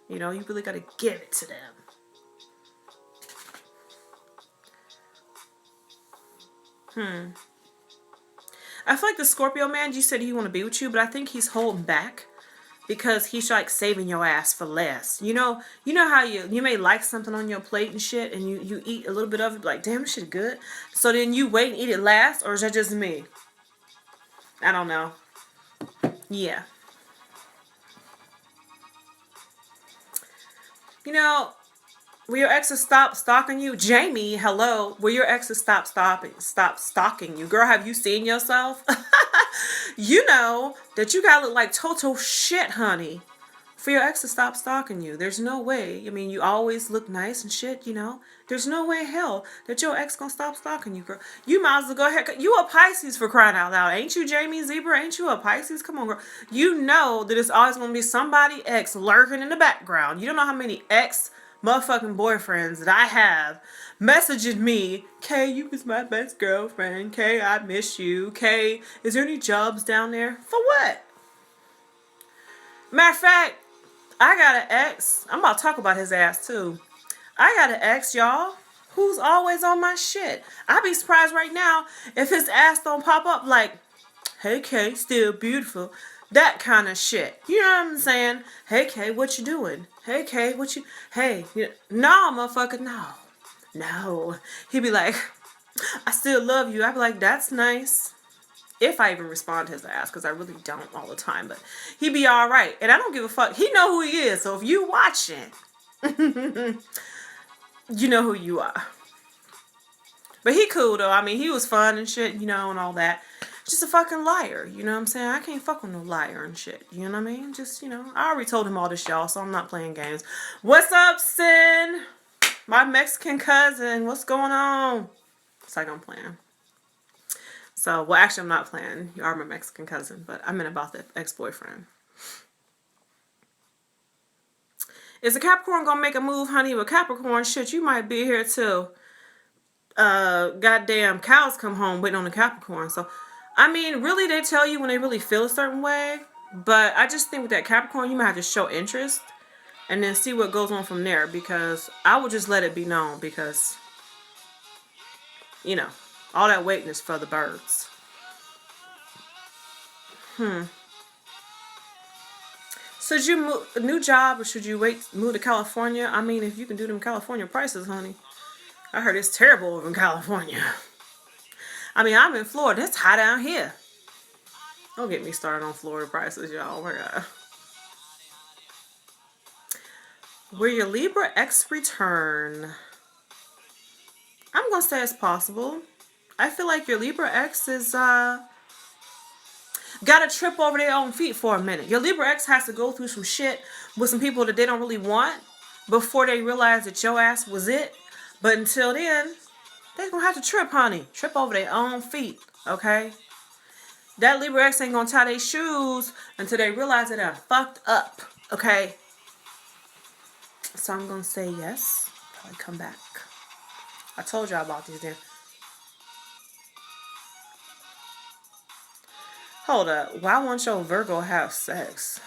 You really gotta give it to them. I feel like the Scorpio man, you said he want to be with you, but I think he's holding back because he's like saving your ass for less. You know how you may like something on your plate and shit, and you eat a little bit of it, like, damn, this shit good. So then you wait and eat it last, or is that just me? I don't know. Yeah. Will your exes stop stalking you? Jamie, hello. Will your exes stop stalking you? Girl, have you seen yourself? You know that you gotta look like total shit, honey, for your ex to stop stalking you. There's no way. I mean, you always look nice and shit, There's no way in hell that your ex gonna stop stalking you, girl. You might as well go ahead. You a Pisces, for crying out loud. Ain't you, Jamie Zebra? Ain't you a Pisces? Come on, girl. You know that it's always gonna be somebody ex lurking in the background. You don't know how many ex motherfucking boyfriends that I have messaging me, Kay, you was my best girlfriend. Kay, I miss you. Kay, is there any jobs down there? For what? Matter of fact, I got an ex. I'm about to talk about his ass too. I got an ex, y'all, who's always on my shit. I'd be surprised right now if his ass don't pop up like, hey Kay, still beautiful. That kind of shit. You know what I'm saying? Hey Kay, what you doing? Hey Kay, hey, no, motherfucker, no. No. He'd be like, I still love you. I'd be like, that's nice. If I even respond to his ass, because I really don't all the time, but he'd be all right. And I don't give a fuck. He know who he is. So if you watching, you know who you are. But he cool though. I mean, he was fun and shit, and all that. just a fucking liar. You know what I'm saying? I can't fuck with no liar and shit. You know what I mean? Just, you know, I already told him all this, y'all, so I'm not playing games. What's up, Sin? My Mexican cousin. What's going on? It's like I'm playing. So, well, actually, I'm not playing. You are my Mexican cousin, but I meant about the ex-boyfriend. Is a Capricorn gonna make a move, honey? With Capricorn, shit, you might be here till goddamn cows come home waiting on the Capricorn. So, I mean, really, they tell you when they really feel a certain way. But I just think with that Capricorn, you might have to show interest and then see what goes on from there. Because I would just let it be known because, you know, all that waiting is for the birds. Should you move a new job or should you move to California? I mean, if you can do them California prices, honey. I heard it's terrible over in California. I mean, I'm in Florida. It's hot down here. Don't get me started on Florida prices, y'all. Oh my God. Will your Libra ex return? I'm going to say it's possible. I feel like your Libra ex is got to trip over their own feet for a minute. Your Libra ex has to go through some shit with some people that they don't really want before they realize that your ass was it. But until then, they're going to have to trip, honey. Trip over their own feet, okay? That Libra ex ain't going to tie their shoes until they realize that they're fucked up, okay? So I'm going to say yes. Probably come back. I told y'all about these damn. Hold up. Why won't your Virgo have sex?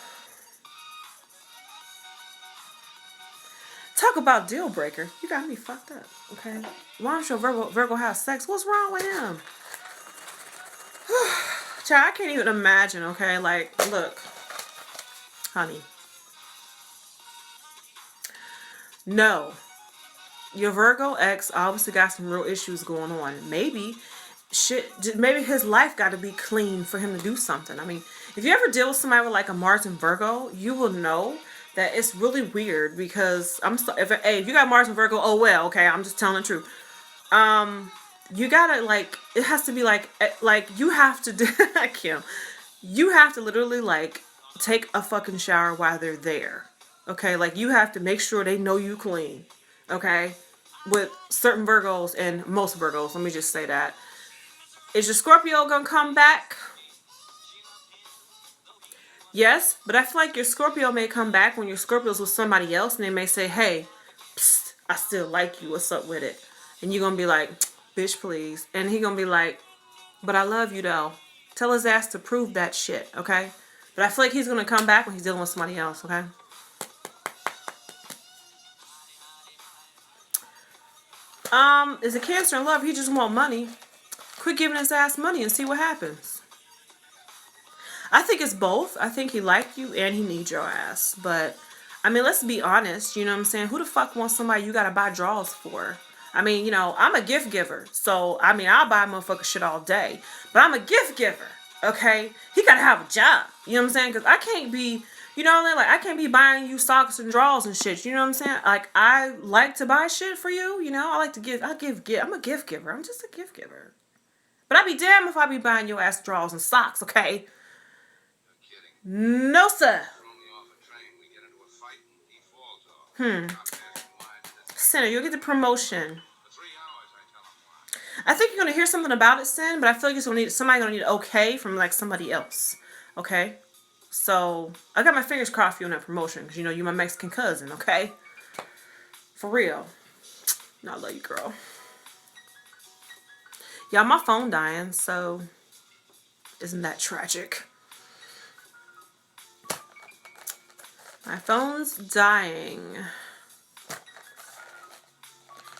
Talk about deal breaker. You got me fucked up, okay? Why don't your Virgo have sex? What's wrong with him? Child, I can't even imagine, okay? Like, look. Honey. No. Your Virgo ex obviously got some real issues going on. Maybe his life got to be clean for him to do something. I mean, if you ever deal with somebody with like a Mars and Virgo, you will know that it's really weird because if you got Mars and Virgo, oh well, okay, I'm just telling the truth. You gotta like, it has to be like you have to do, Kim, you have to literally like take a fucking shower while they're there. Okay, like you have to make sure they know you clean. Okay, with certain Virgos and most Virgos, let me just say that. Is your Scorpio gonna come back? Yes, but I feel like your Scorpio may come back when your Scorpio's with somebody else and they may say, hey, psst, I still like you, what's up with it? And you're gonna be like, bitch, please. And he gonna be like, but I love you though. Tell his ass to prove that shit, okay? But I feel like he's gonna come back when he's dealing with somebody else, okay? Is a Cancer in love? He just want money. Quit giving his ass money and see what happens. I think it's both. I think he liked you and he needs your ass. But, I mean, let's be honest. You know what I'm saying? Who the fuck wants somebody you gotta buy draws for? I mean, you know, I'm a gift giver. So, I mean, I'll buy motherfucker shit all day. But I'm a gift giver, okay? He gotta have a job. You know what I'm saying? Because I can't be... You know what I mean? Like, I can't be buying you socks and drawers and shit. You know what I'm saying? Like, I like to buy shit for you. You know? I like to give. I'm a gift giver. I'm just a gift giver. But I'd be damned if I be buying your ass drawers and socks, okay? No, sir. Sinner, you'll get the promotion. I think you're going to hear something about it, Sin, but I feel like somebody's going to need okay from, like, somebody else. Okay? So, I got my fingers crossed for you on that promotion. Because, you know, you're my Mexican cousin, okay? For real. I love you, girl. Y'all, my phone dying, so... Isn't that tragic? My phone's dying.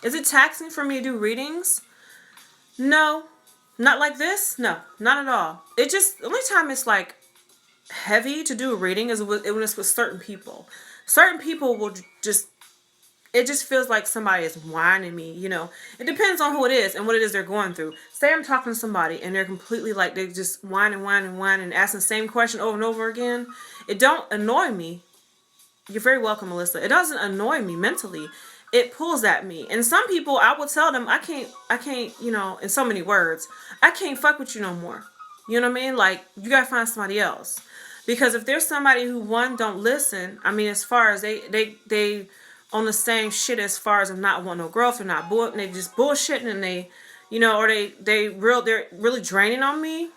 Is it taxing for me to do readings? No. Not like this? No. Not at all. It just... The only time it's, like... heavy to do a reading is when it's with certain people. Certain people will just, it just feels like somebody is whining me, you know. It depends on who it is and what it is they're going through. Say I'm talking to somebody and they're completely like, they just whining, asking the same question over and over again. It don't annoy me. You're very welcome, Melissa. It doesn't annoy me mentally. It pulls at me. And some people, I will tell them, I can't, you know, in so many words, I can't fuck with you no more. You know what I mean? Like, you gotta find somebody else. Because if there's somebody who, one, don't listen, I mean, as far as they on the same shit as far as I'm not wanting no growth, or not they just bullshitting, and they, you know, or they're really draining on me,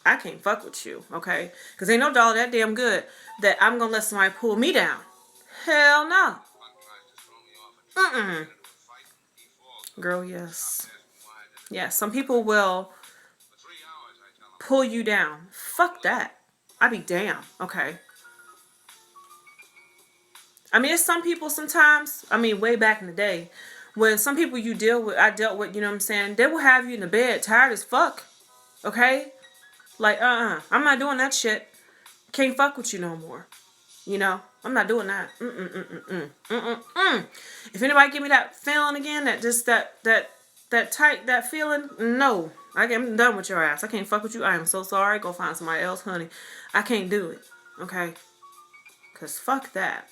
I can't fuck with you, okay? Because ain't no dollar that damn good that I'm gonna let somebody pull me down. Hell no. Mm-mm. Girl, yes. Yeah, some people will pull you down. Fuck that. I be damn, okay? I mean, it's some people sometimes, I mean, way back in the day, when some people I dealt with, you know what I'm saying, they will have you in the bed tired as fuck, okay? Like, I'm not doing that shit. Can't fuck with you no more. You know, I'm not doing that. If anybody give me that feeling again, that tight, that feeling, no. I'm done with your ass. I can't fuck with you. I am so sorry. Go find somebody else, honey. I can't do it. Okay? Because fuck that.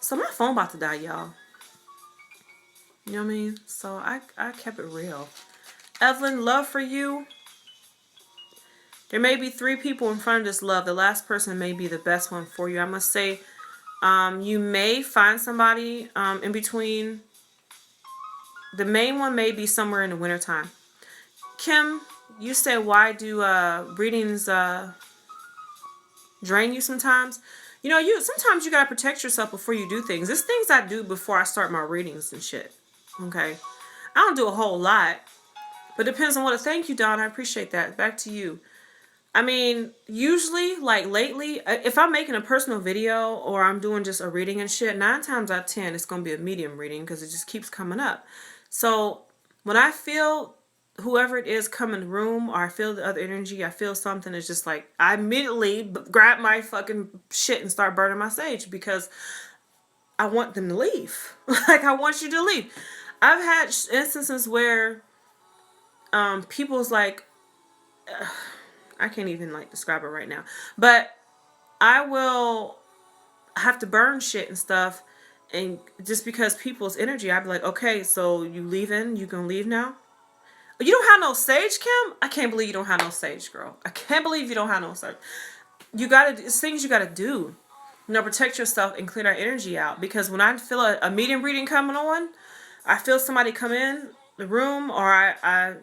So my phone about to die, y'all. You know what I mean? So I kept it real. Evelyn, love for you. There may be 3 people in front of this love. The last person may be the best one for you. I must say, you may find somebody in between. The main one may be somewhere in the wintertime. Kim, you say, why do readings drain you sometimes? You know, sometimes you gotta protect yourself before you do things. There's things I do before I start my readings and shit. Okay? I don't do a whole lot. But it depends on what. Thank you, Dawn. I appreciate that. Back to you. I mean, usually, like lately, if I'm making a personal video or I'm doing just a reading and shit, 9 times out of 10, it's going to be a medium reading because it just keeps coming up. So when I feel whoever it is come in the room, or I feel the other energy, I feel something, it's just like, I immediately grab my fucking shit and start burning my sage because I want them to leave. Like, I want you to leave. I've had instances where people's like, I can't even like describe it right now, but I will have to burn shit and stuff, and just because people's energy, I'd be like, okay, so you leaving? You gonna leave now? You don't have no sage, Kim? I can't believe you don't have no sage, girl. I can't believe you don't have no sage. You gotta, it's things you gotta do. You know, protect yourself and clear that energy out. Because when I feel a medium reading coming on, I feel somebody come in the room, or I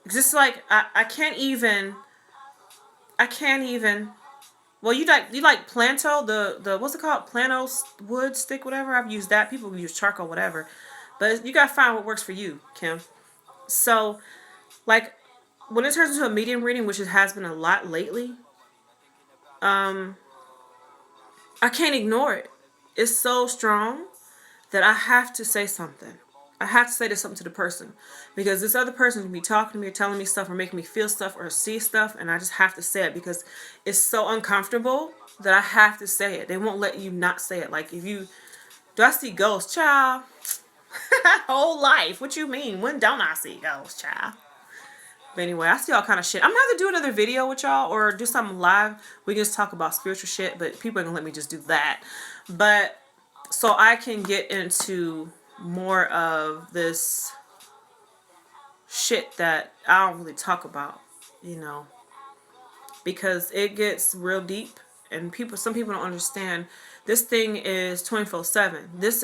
just like, I can't even. Well, you like planto, the what's it called? Plano wood stick, whatever. I've used that. People use charcoal, whatever. But you gotta find what works for you, Kim. So, like, when it turns into a medium reading, which it has been a lot lately, I can't ignore it. It's so strong that I have to say something. I have to say something to the person, because this other person can be talking to me or telling me stuff or making me feel stuff or see stuff, and I just have to say it because it's so uncomfortable that I have to say it. They won't let you not say it. Like, if you, do I see ghosts, child? Whole life. What you mean? When don't I see ghosts, child? But anyway, I see all kind of shit. I'm gonna have to do another video with y'all or do something live. We can just talk about spiritual shit, but people ain't gonna let me just do that. But so I can get into more of this shit that I don't really talk about, you know, because it gets real deep, and some people don't understand. This thing is 24/7. This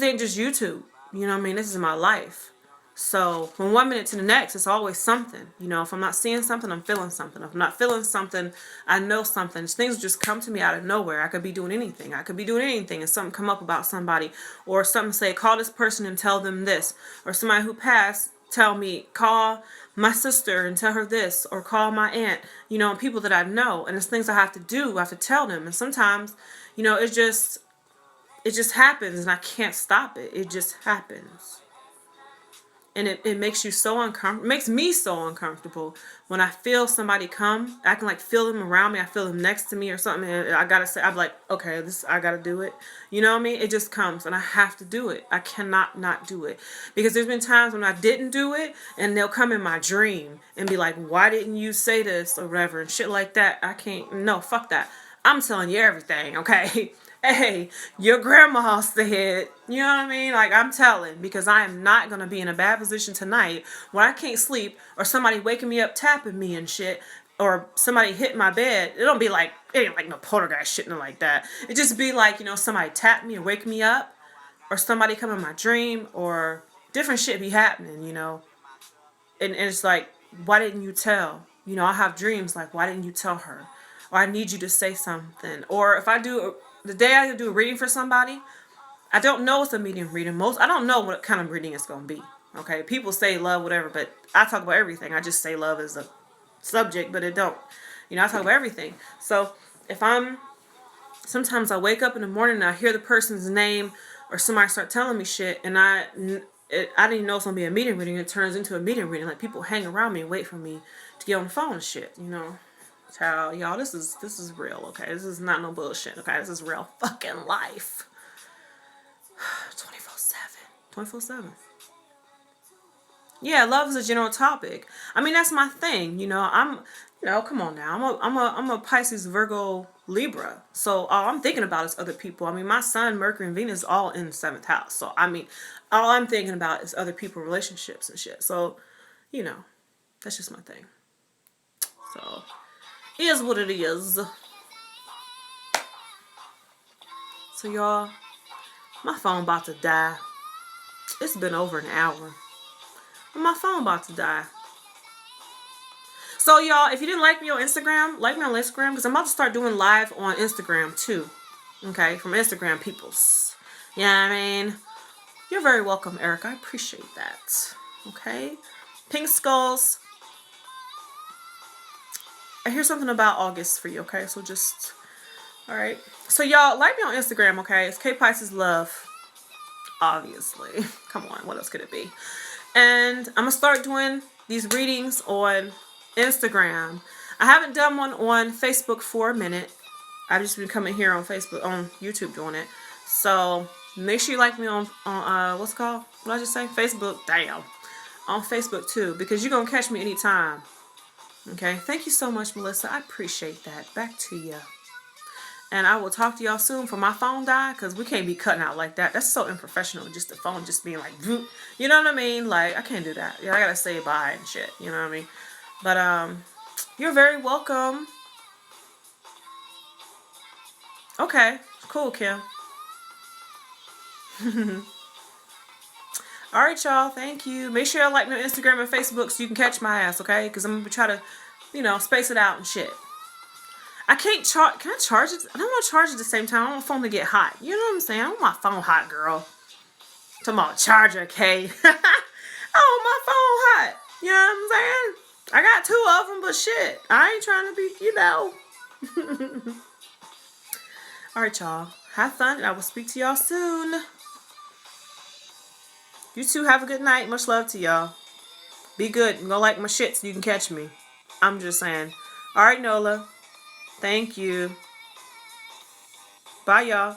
ain't just YouTube. You know what I mean? This is my life. So from 1 minute to the next, it's always something. You know, if I'm not seeing something, I'm feeling something. If I'm not feeling something, I know something. Things just come to me out of nowhere. I could be doing anything. And something come up about somebody, or something say, call this person and tell them this, or somebody who passed tell me, call my sister and tell her this, or call my aunt, you know, people that I know. And it's things I have to do. I have to tell them. And sometimes, you know, it just happens, and I can't stop it. It just happens. And it makes you so uncomfortable. It makes me so uncomfortable when I feel somebody come. I can like feel them around me. I feel them next to me or something. And I gotta say, I'm like, okay, I gotta do it. You know what I mean? It just comes, and I have to do it. I cannot not do it. Because there's been times when I didn't do it, and they'll come in my dream and be like, why didn't you say this or whatever and shit like that. I can't. No, fuck that. I'm telling you everything, okay? Hey, your grandma said, you know what I mean? Like, I'm telling, because I am not going to be in a bad position tonight when I can't sleep, or somebody waking me up tapping me and shit, or somebody hitting my bed. It don't be like, it ain't like no poltergeist shit, nothing like that. It just be like, somebody tap me and wake me up, or somebody come in my dream, or different shit be happening. And it's like, why didn't you tell? I have dreams like, why didn't you tell her? Or I need you to say something. Or if I do, the day I do a reading for somebody, I don't know it's a medium reading. I don't know what kind of reading it's going to be. Okay, people say love, whatever, but I talk about everything. I just say love as a subject, but it don't. I talk about everything. So sometimes I wake up in the morning and I hear the person's name, or somebody start telling me shit, and I didn't even know it's gonna be a meeting reading. It turns into a meeting reading. Like, people hang around me and wait for me to get on the phone and shit. Child, y'all, this is real. Okay, this is not no bullshit. Okay, this is real fucking life. 24/7. 24/7. Yeah, love is a general topic. I mean, that's my thing. Come on now. I'm a Pisces, Virgo, Libra. So all I'm thinking about is other people. I mean, my Sun, Mercury, and Venus all in the 7th house. So I mean, all I'm thinking about is other people, relationships and shit. So, that's just my thing. So, it is what it is. So y'all, my phone about to die. It's been over an hour. My phone about to die. So y'all, if you didn't like me on Instagram, like me on Instagram, because I'm about to start doing live on Instagram too. Okay, from Instagram peoples. You know what I mean? You're very welcome, Erica. I appreciate that. Okay. Pink Skulls. I hear something about August for you, okay? So just, alright. So y'all, like me on Instagram, okay? It's K Pisces Love. Obviously. Come on, what else could it be? And I'm going to start doing these readings on Instagram. I haven't done one on Facebook for a minute. I've just been coming here on Facebook, on YouTube doing it. So make sure you like me on what's it called? What did I just say? Facebook. Damn. On Facebook too, because you're going to catch me anytime. Okay. Thank you so much, Melissa. I appreciate that. Back to you. And I will talk to y'all soon for my phone die, because we can't be cutting out like that. That's so unprofessional. Just the phone just being like, you know what I mean? Like, I can't do that. Yeah, I gotta say bye and shit. You know what I mean? But you're very welcome. Okay, cool, Kim. Alright, y'all. Thank you. Make sure y'all like me on Instagram and Facebook so you can catch my ass, okay? Because I'm gonna try to, space it out and shit. I can't charge. Can I charge it? I don't want to charge it at the same time. I want my phone to get hot. You know what I'm saying? I want my phone hot, girl. Talking about charger, okay? I want my phone hot. You know what I'm saying? I got 2 of them, but shit. I ain't trying to be, Alright, y'all. Have fun, and I will speak to y'all soon. You two have a good night. Much love to y'all. Be good. I'm gonna like my shit so you can catch me. I'm just saying. Alright, Nola. Thank you. Bye, y'all.